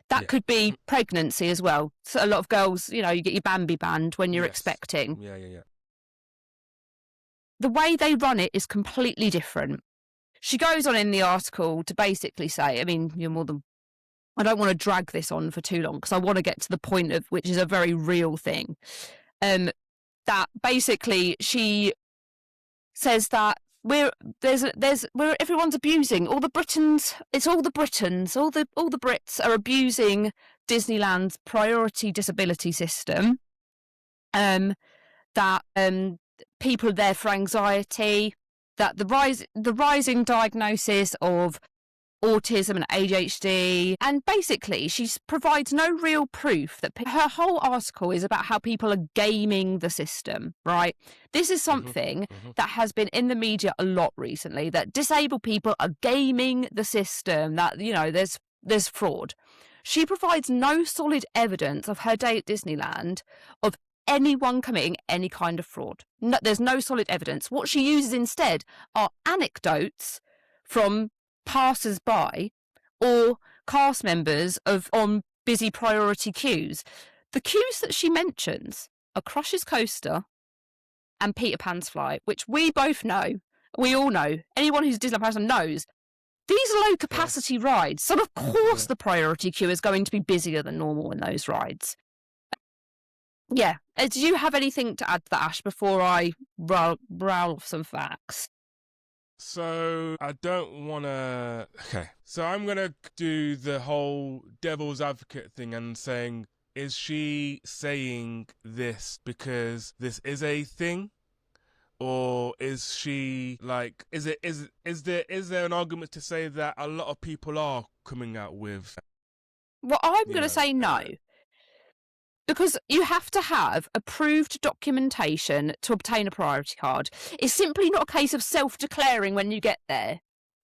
That could be pregnancy as well. So a lot of girls, you get your Bambi band when you're expecting. Yeah. The way they run it is completely different. She goes on in the article to basically say, I mean, I don't want to drag this on for too long because I want to get to the point of which is a very real thing. That basically she says that everyone's abusing all the Britons. It's all the Britons, all the Brits are abusing Disneyland's priority disability system. That people are there for anxiety. That the rising diagnosis of autism and ADHD, and basically she provides no real proof that her whole article is about how people are gaming the system, right? This is something that has been in the media a lot recently, that disabled people are gaming the system, that, there's fraud. She provides no solid evidence of her day at Disneyland of anyone committing any kind of fraud. No, there's no solid evidence. What she uses instead are anecdotes from passers-by or cast members on busy priority queues. The queues that she mentions are Crush's Coaster and Peter Pan's Flight, which we both know. We all know. Anyone who's a Disneyland person knows. These are low-capacity rides, so of course the priority queue is going to be busier than normal in those rides. Yeah. Do you have anything to add to that, Ash, before I roll off some facts? So I don't want to. Okay. So I'm going to do the whole devil's advocate thing and saying, is she saying this because this is a thing? Or is she like, is there an argument to say that a lot of people are coming out with? Well, I'm going to say no. Because you have to have approved documentation to obtain a priority card. It's simply not a case of self-declaring when you get there.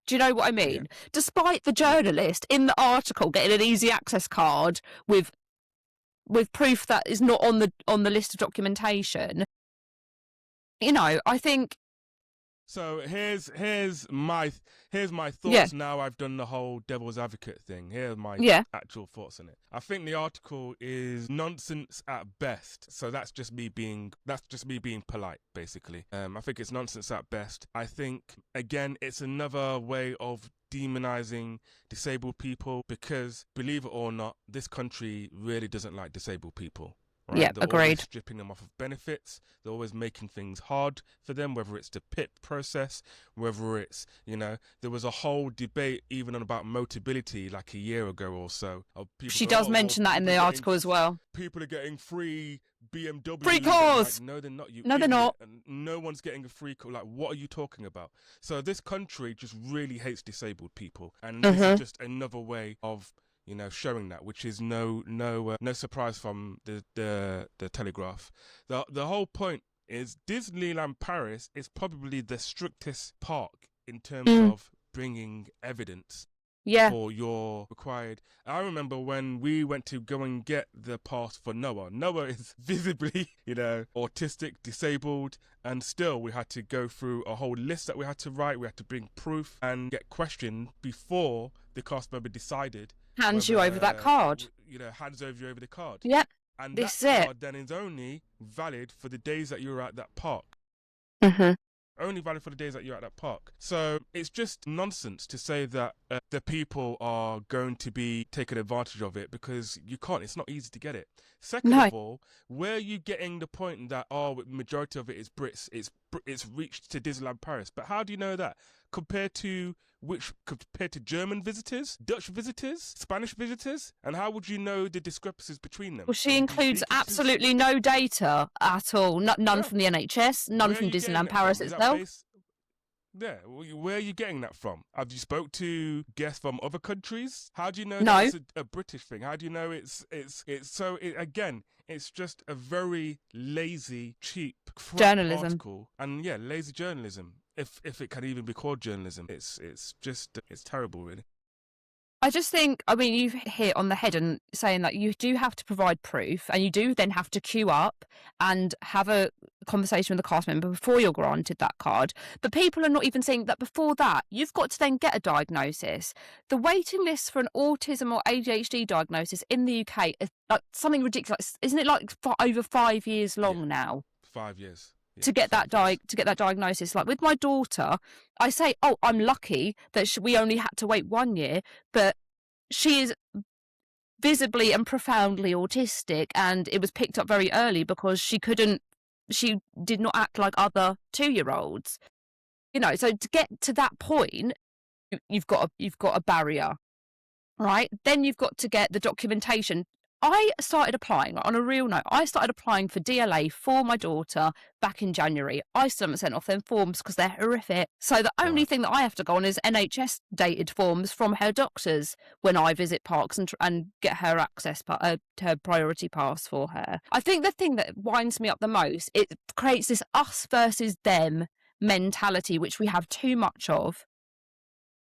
Do you know what I mean? Yeah. Despite the journalist in the article getting an easy access card with proof that is not on the list of documentation, you know, I think. So here's my thoughts. Now I've done the whole devil's advocate thing. Here are my actual thoughts on it. I think the article is nonsense at best. So that's just me being polite, basically. I think it's nonsense at best. I think again it's another way of demonizing disabled people because, believe it or not, this country really doesn't like disabled people. Right? Yeah, they're agreed. Always stripping them off of benefits. They're always making things hard for them, whether it's the PIP process, whether it's, you know, there was a whole debate even on about Motability like a year ago or so. She does mention that in the article as well. People are getting free BMW. Free cars! Like, no, they're not. No, they're not. And no one's getting a free car. Like, what are you talking about? So this country just really hates disabled people. And this is just another way of, you know, showing that, which is no surprise from the Telegraph. The whole point is Disneyland Paris is probably the strictest park in terms of bringing evidence for your required. I remember when we went to go and get the pass for Noah. Noah is visibly, you know, autistic, disabled, and still we had to go through a whole list that we had to write. We had to bring proof and get questioned before the cast member decided. Hands you over that card. You know, hands over the card. Yep. And this that card then is only valid for the days that you're at that park. Only valid for the days that you're at that park. So it's just nonsense to say that the people are going to be taking advantage of it because you can't. It's not easy to get it. Second of all, where are you getting the point that majority of it is Brits? It's reached to Disneyland Paris, but how do you know that? Compared to German visitors, Dutch visitors, Spanish visitors, and how would you know the discrepancies between them? Well, she includes absolutely no data at all. None from the NHS, none from Disneyland Paris itself. Yeah, where are you getting that from? Have you spoke to guests from other countries? How do you know that it's a British thing? How do you know it's so? Again, it's just a very lazy, cheap journalism article, and lazy journalism. If it can even be called journalism, it's terrible, really. I just think, I mean, you've hit on the head and saying that you do have to provide proof and you do then have to queue up and have a conversation with the cast member before you're granted that card. But people are not even saying that before that, you've got to then get a diagnosis. The waiting list for an autism or ADHD diagnosis in the UK is like something ridiculous. Isn't it like over 5 years long now? 5 years. Yeah, to get that diagnosis. Like with my daughter, I say, I'm lucky that we only had to wait 1 year, but she is visibly and profoundly autistic, and it was picked up very early because she did not act like other 2-year-olds. You know, so to get to that point, you've got a barrier, right? Then you've got to get the documentation. I started applying, on a real note, I started applying for DLA for my daughter back in January. I still haven't sent off them forms because they're horrific. So the only thing that I have to go on is NHS dated forms from her doctors when I visit parks and get her access, her priority pass for her. I think the thing that winds me up the most, it creates this us versus them mentality, which we have too much of.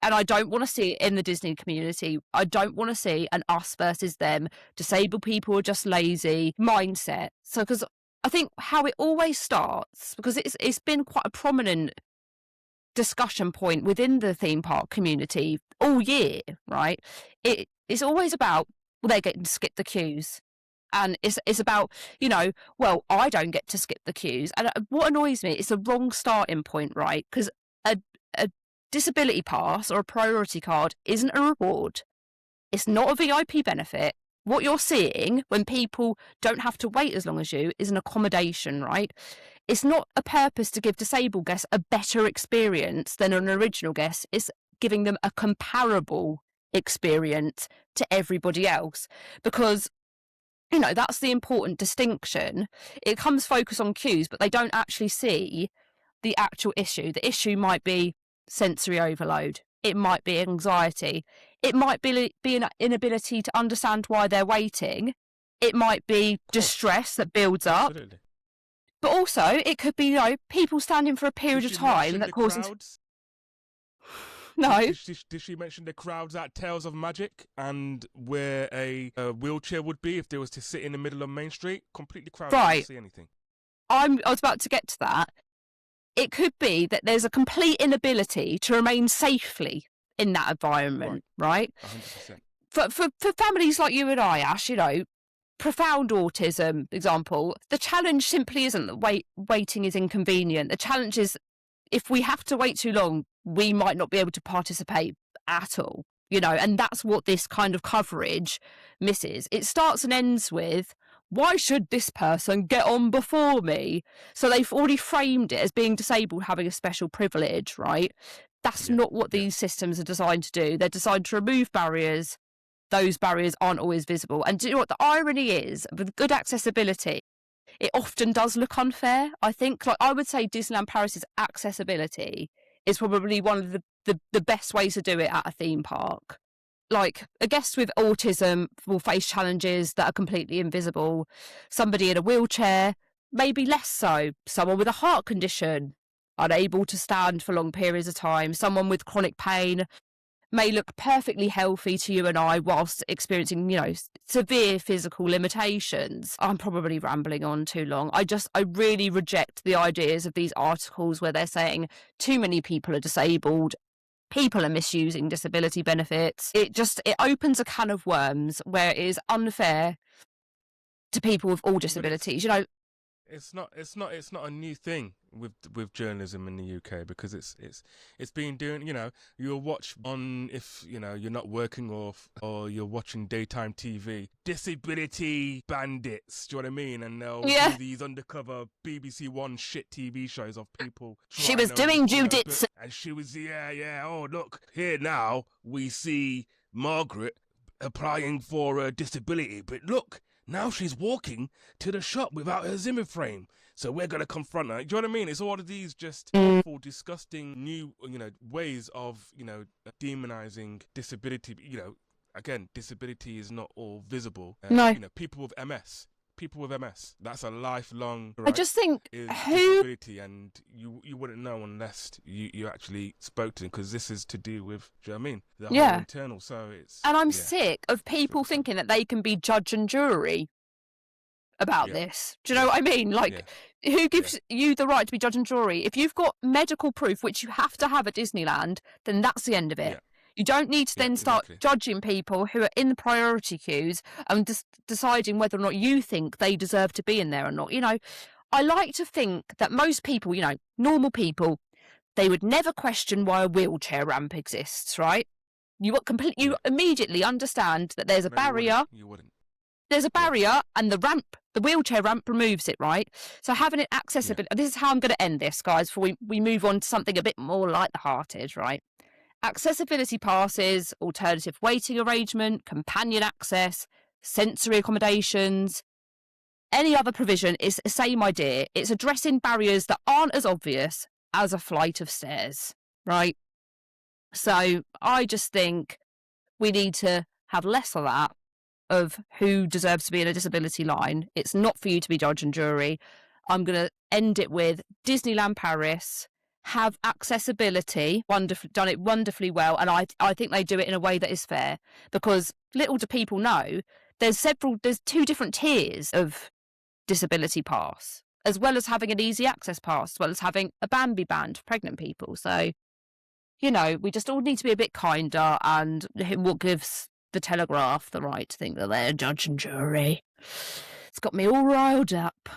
And I don't want to see it in the Disney community. I don't want to see an us versus them, disabled people are just lazy mindset. So, because I think how it always starts, because it's been quite a prominent discussion point within the theme park community all year, right? It's always about, they're getting to skip the queues. And it's about, well, I don't get to skip the queues. And what annoys me, it's a wrong starting point, right? Because a disability pass or a priority card isn't a reward. It's not a VIP benefit. What you're seeing when people don't have to wait as long as you is an accommodation, right? It's not a purpose to give disabled guests a better experience than an original guest. It's giving them a comparable experience to everybody else, because that's the important distinction. It comes focus on cues, but they don't actually see the actual issue. The issue might be sensory overload. It might be anxiety. It might be an inability to understand why they're waiting. It might be distress that builds up. Absolutely. But also, it could be, people standing for a period of time that causes... Crowds? No. Did she mention the crowds at Tales of Magic and where a wheelchair would be if they was to sit in the middle of Main Street? Completely crowded. Right. Can't see anything. I was about to get to that. It could be that there's a complete inability to remain safely in that environment, right? 100%. For families like you and I, Ash, profound autism, example, the challenge simply isn't that waiting is inconvenient. The challenge is, if we have to wait too long, we might not be able to participate at all, and that's what this kind of coverage misses. It starts and ends with, why should this person get on before me? So they've already framed it as being disabled having a special privilege, right? That's not what these systems are designed to do. They're designed to remove barriers. Those barriers aren't always visible. And do you know what the irony is? With good accessibility, it often does look unfair, I think. Like, I would say Disneyland Paris's accessibility is probably one of the best ways to do it at a theme park. Like, a guest with autism will face challenges that are completely invisible. Somebody in a wheelchair, maybe less so. Someone with a heart condition, unable to stand for long periods of time. Someone with chronic pain may look perfectly healthy to you and I whilst experiencing, severe physical limitations. I'm probably rambling on too long. I really reject the ideas of these articles where they're saying too many people are disabled, people are misusing disability benefits. It opens a can of worms where it is unfair to people with all disabilities. It's not a new thing with journalism in the UK, because it's been doing, you'll watch on, if you're not working or you're watching daytime TV, disability bandits, do you know what I mean? And they'll do these undercover BBC One shit TV shows of people. She was doing Judith, and she was oh look, here now we see Margaret applying for a disability, but look, now she's walking to the shop without her Zimmer frame. So we're going to confront her. Do you know what I mean? It's all of these just awful, disgusting new, ways of, demonizing disability. Again, disability is not all visible. No. People with MS. That's a lifelong, right, I just think disability, and you wouldn't know unless you actually spoke to them, because this is to do with, do you know what I mean? The whole internal, so it's... And I'm sick of people thinking that they can be judge and jury about this. Do you know what I mean? Like, who gives you the right to be judge and jury? If you've got medical proof, which you have to have at Disneyland, then that's the end of it. Yeah. You don't need to then start judging people who are in the priority queues and deciding whether or not you think they deserve to be in there or not. I like to think that most people, normal people, they would never question why a wheelchair ramp exists, right? You immediately understand that there's a barrier. You wouldn't. There's a barrier, and the wheelchair ramp removes it, right? So having it accessible. This is how I'm going to end this, guys, before we move on to something a bit more light-hearted, right? Accessibility passes, alternative waiting arrangement, companion access, sensory accommodations, any other provision is the same idea. It's addressing barriers that aren't as obvious as a flight of stairs, right? So I just think we need to have less of that, of who deserves to be in a disability line. It's not for you to be judge and jury. I'm going to end it with Disneyland Paris have accessibility, done it wonderfully well, and I think they do it in a way that is fair, because little do people know there's 2 different tiers of disability pass, as well as having an easy access pass, as well as having a Bambi band for pregnant people. So, we just all need to be a bit kinder, and what gives the Telegraph the right to think that they're judge and jury. It's got me all riled up.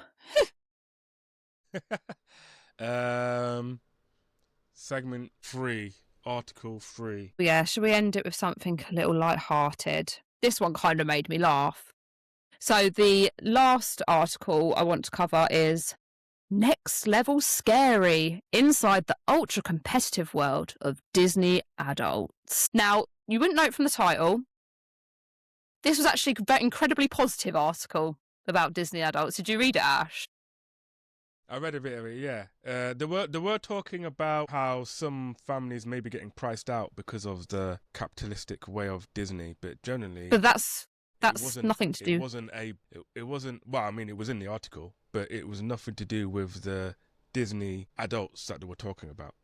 Segment 3, Article 3. Yeah, should we end it with something a little light-hearted? This one kind of made me laugh. So the last article I want to cover is Next Level Scary Inside the Ultra Competitive World of Disney Adults. Now, you wouldn't know it from the title. This was actually an incredibly positive article about Disney adults. Did you read it, Ash? I read a bit of it, yeah. They were talking about how some families may be getting priced out because of the capitalistic way of Disney, but generally, But that's nothing to do. It wasn't. Well, I mean, it was in the article, but it was nothing to do with the Disney adults that they were talking about.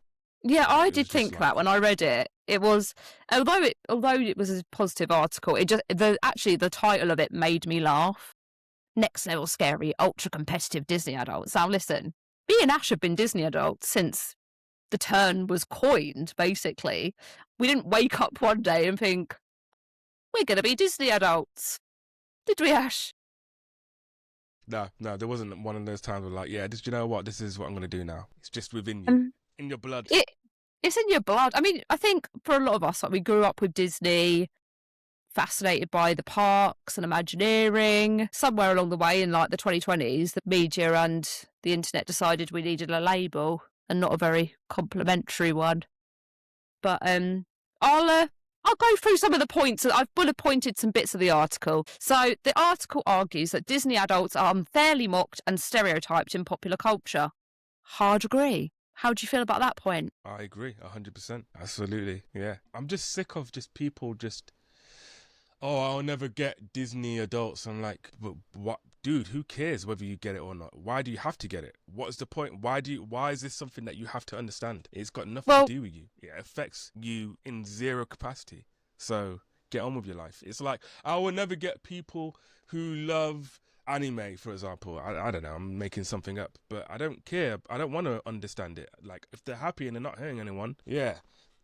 Yeah, It I was did just think like, that when I read it. It was, although it was a positive article, it just the title of it made me laugh. Next Level Scary Ultra Competitive Disney Adults. Now listen, me and Ash have been Disney adults since the term was coined. Basically, we didn't wake up one day and think we're going to be Disney adults, did we, Ash? no, there wasn't one of those times where like, yeah, you know what? This is what I'm going to do now. It's just within you, in your blood. It's in your blood. I mean, I think for a lot of us, like, we grew up with Disney, fascinated by the parks and Imagineering. Somewhere along the way in like the 2020s, the media and the internet decided we needed a label and not a very complimentary one. But I'll go through some of the points. I've bullet pointed some bits of the article. So the article argues that Disney adults are unfairly mocked and stereotyped in popular culture. Hard agree. How do you feel about that point? I agree, 100%. Absolutely, yeah. I'm just sick of just people just, oh, I'll never get Disney adults. I'm like, but what, dude? Who cares whether you get it or not? Why do you have to get it? What is the point? Why is this something that you have to understand? It's got nothing to do with you. It affects you in zero capacity. So get on with your life. It's like, I will never get people who love anime, for example. I don't know, I'm making something up, but I don't care. I don't want to understand it. Like, if they're happy and they're not hurting anyone, yeah,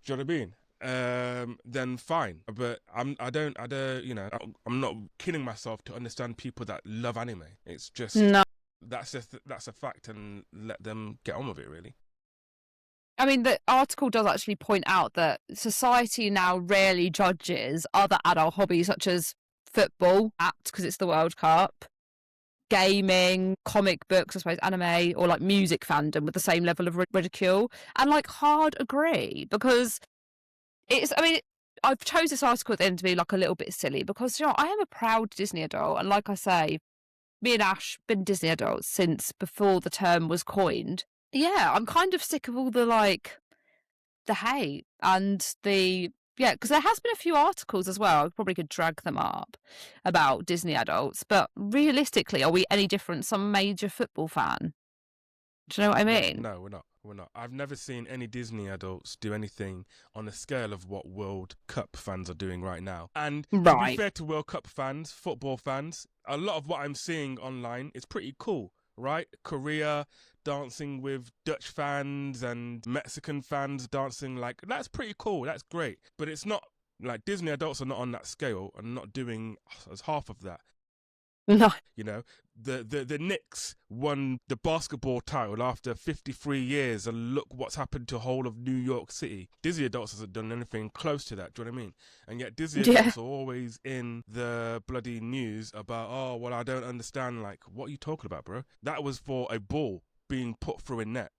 do you know what I mean? Then fine. But I don't, you know, I'm not killing myself to understand people that love anime. It's just, No. That's a fact, and let them get on with it, really. I mean, the article does actually point out that society now rarely judges other adult hobbies such as football, apt because it's the World Cup, gaming, comic books, I suppose, anime, or like music fandom with the same level of ridicule. And like, hard agree, because I mean, I've chose this article at the end to be like a little bit silly because, you know, I am a proud Disney adult. And like I say, me and Ash been Disney adults since before the term was coined. Yeah, I'm kind of sick of all the hate and because there has been a few articles as well. I probably could drag them up about Disney adults, but realistically, are we any different? Some major football fan? Do you know what I mean? No, we're not. I've never seen any Disney adults do anything on the scale of what World Cup fans are doing right now. And to be fair to World Cup fans, football fans, a lot of what I'm seeing online is pretty cool, right? Korea dancing with Dutch fans and Mexican fans dancing, like, that's pretty cool. That's great. But it's not like Disney adults are not on that scale and not doing as half of that. No. You know, the Knicks won the basketball title after 53 years, and look what's happened to the whole of New York City. Disney adults hasn't done anything close to that, do you know what I mean? And yet Disney adults are always in the bloody news about, oh, well, I don't understand. Like, what are you talking about, bro? That was for a ball being put through a net.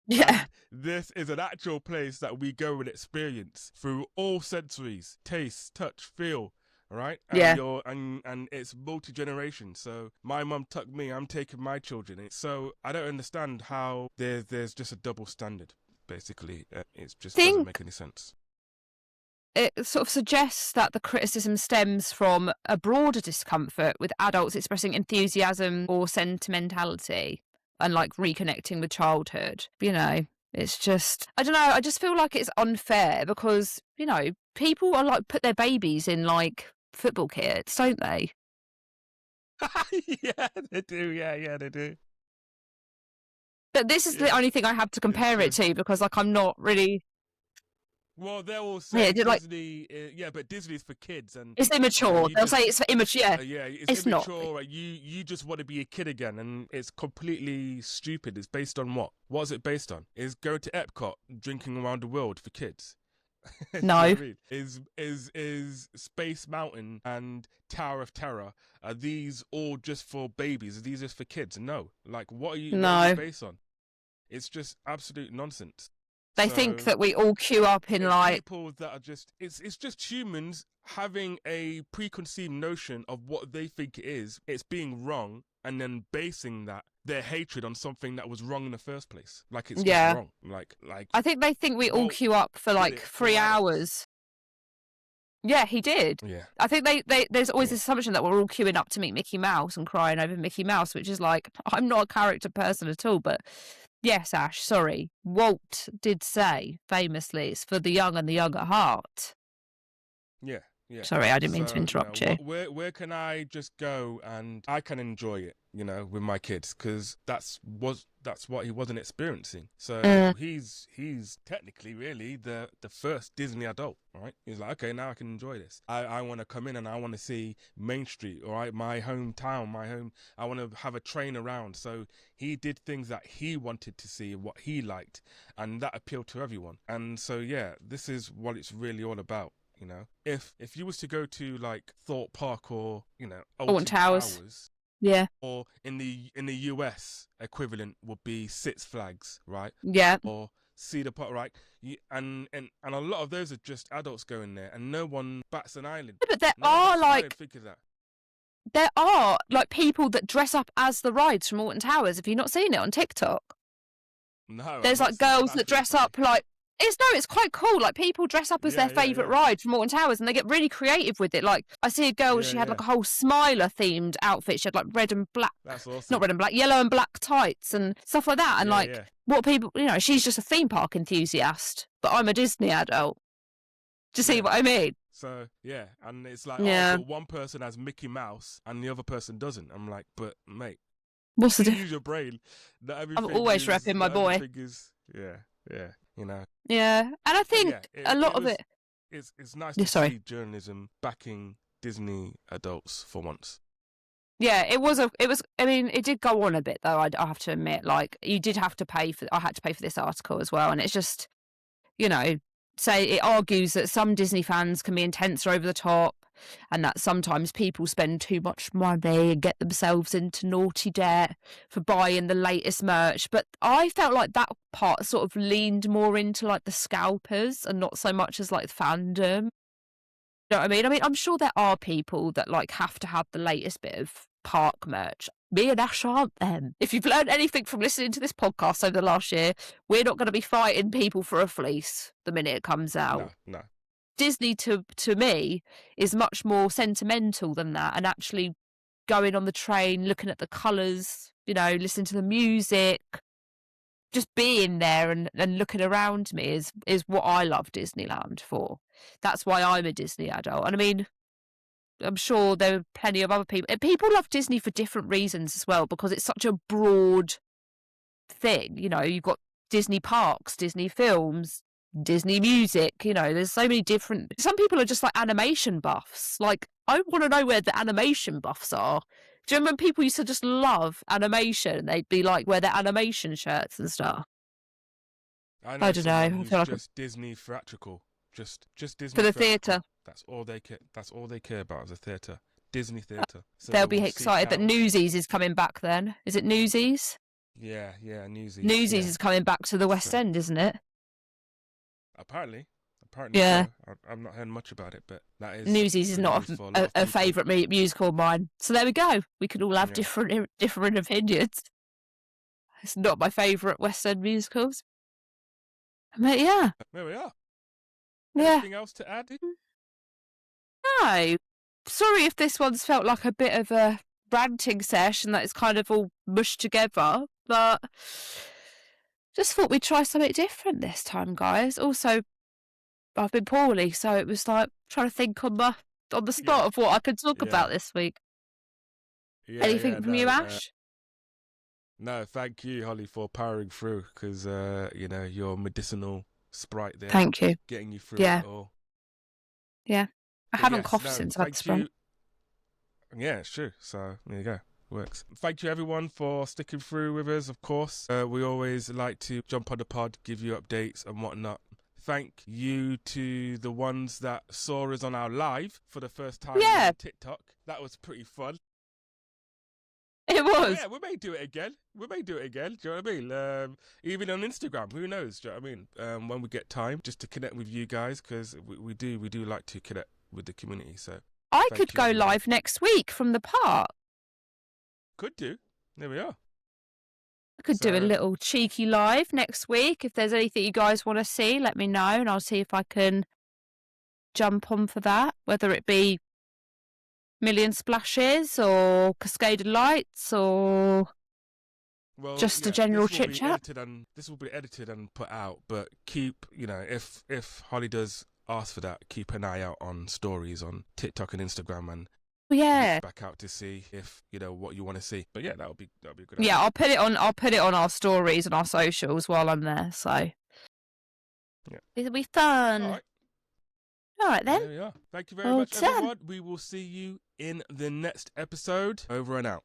Yeah. And this is an actual place that we go and experience through all sensories: taste, touch, feel. Right? And it's multi-generation. So my mum tucked me, I'm taking my children. So I don't understand how there's just a double standard, basically. It just doesn't make any sense. It sort of suggests that the criticism stems from a broader discomfort with adults expressing enthusiasm or sentimentality and like reconnecting with childhood. You know, it's just, I don't know, I just feel like it's unfair because, you know, people are like put their babies in like football kits, don't they? Yeah, they do. Yeah, they do. But this is the only thing I have to compare it to because, like, I'm not really. Well, they will Yeah, say it did, like, Disney, yeah, but Disney's for kids, and it's immature. you They'll say just, it's for immature. Yeah, yeah, it's it's not. immature. You just want to be a kid again, and it's completely stupid. It's based on what? What is it based on? Is going to Epcot, drinking around the world for kids? Do you know No, what I mean? Is Space Mountain and Tower of Terror, are these all just for babies? Are these just for kids? No. Like, what are you? What is no. it based on? It's just absolute nonsense. They think So that we all queue up in it's like, people that are just, it's just humans having a preconceived notion of what they think it is. It's being wrong, and then basing their hatred on something that was wrong in the first place. Like, it's just yeah. wrong. Like I think they think we all Walt queue up for did like it for 3 hours. adults. Yeah, he did. Yeah. I think there's always Yeah. this assumption that we're all queuing up to meet Mickey Mouse and crying over Mickey Mouse, which is like, I'm not a character person at all. But yes, Ash, sorry. Walt did say famously, it's for the young and the young at heart. Yeah. Yeah. Sorry, I didn't mean to So, interrupt you. where can I just go and I can enjoy it, with my kids, because that's what he wasn't experiencing. So he's technically really the first Disney adult, right? He's like, okay, now I can enjoy this. I want to come in and I want to see Main Street, all right, my hometown, I want to have a train around. So he did things that he wanted to see, what he liked, and that appealed to everyone. And so yeah, this is what it's really all about. If you was to go to like Thorpe Park or Alton Towers, yeah, or in the US equivalent would be Six Flags, right? Yeah, Or Cedar Park, right? And a lot of those are just adults going there, and no one bats an eyelid. but there No one are bats an eyelid like thinking that. there are like people that dress up as the rides from Alton Towers. Have you not seen it on TikTok? No, There's I've like not seen it. girls That's that really dress funny. up like it's quite cool. Like people dress up as their favourite ride from Alton Towers, and they get really creative with it. Like I see a girl, she had like a whole Smiler themed outfit. She had like red and black, That's awesome. not red and black, yellow and black tights and stuff like that. And what people, she's just a theme park enthusiast, but I'm a Disney adult. Do you see what I mean? So yeah, and it's like, but one person has Mickey Mouse and the other person doesn't. I'm like, but mate, what's the use your brain. Not everything I'm always repping my boy. Yeah, and I think a lot of it. It's nice to see journalism backing Disney adults for once. Yeah, it was. I mean, it did go on a bit though. I have to admit, like you did have to pay for. I had to pay for this article as well, and it's just, say it argues that some Disney fans can be intense or over the top, and that sometimes people spend too much money and get themselves into naughty debt for buying the latest merch. But I felt like that part sort of leaned more into like the scalpers and not so much as like fandom. You know what I mean? I mean, I'm sure there are people that like have to have the latest bit of park merch. Me and Ash aren't them. If you've learned anything from listening to this podcast over the last year, we're not going to be fighting people for a fleece the minute it comes out. No. Disney to me is much more sentimental than that, and actually going on the train, looking at the colours, listening to the music, just being there and looking around me is what I love Disneyland for. That's why I'm a Disney adult. And I mean, I'm sure there are plenty of other people. And people love Disney for different reasons as well, because it's such a broad thing. You've got Disney parks, Disney films, Disney music. There's so many different. Some people are just like animation buffs. Like, I want to know where the animation buffs are. Do you remember people used to just love animation? They'd be like wear their animation shirts and stuff. I don't know. I feel like just Disney theatrical. Just Disney for the theatre. That's all they care. That's all they care about is a theatre. Disney theatre. So they'll be excited that Newsies is coming back. Then is it Newsies? Yeah, Newsies. Newsies is coming back to the West End, isn't it? Apparently. Yeah. So. I've not heard much about it, but that is Newsies is not a favourite musical of mine. So there we go. We could all have different opinions. It's not my favourite West End musicals. But yeah. There we are. Yeah. Anything else to add? No. Sorry if this one's felt like a bit of a ranting session that is kind of all mushed together, but just thought we'd try something different this time, guys. Also, I've been poorly, so it was like trying to think on the spot of what I could talk about this week. Anything from you, Ash? No, thank you, Holly, for powering through, because, your medicinal sprite there. Thank you. Getting you through Yeah. it all. Yeah. I But haven't yes, coughed no, since I had the thank sprint. you. Yeah, it's true. So there you go. Works. Thank you everyone for sticking through with us. Of course, we always like to jump on the pod, give you updates and whatnot. Thank you to the ones that saw us on our live for the first time on TikTok. That was pretty fun. It was. Yeah, we may do it again. Do you know what I mean? Even on Instagram, who knows? Do you know what I mean? When we get time, just to connect with you guys, because we do like to connect with the community. So I thank could you, go everyone. live next week from the park. Could do. There we are. I could do a little cheeky live next week. If there's anything you guys want to see, let me know, and I'll see if I can jump on for that. Whether it be million splashes or cascaded lights or just a general chit chat. This will be edited and put out. But keep, if Holly does ask for that, keep an eye out on stories on TikTok and Instagram and. Yeah, back out to see if what you want to see. But yeah, that'll be a good. Yeah, idea. I'll put it on our stories and our socials while I'm there. So yeah, it'll be fun. All right then. There we are. Thank you very much, everyone. We will see you in the next episode. Over and out.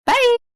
Bye.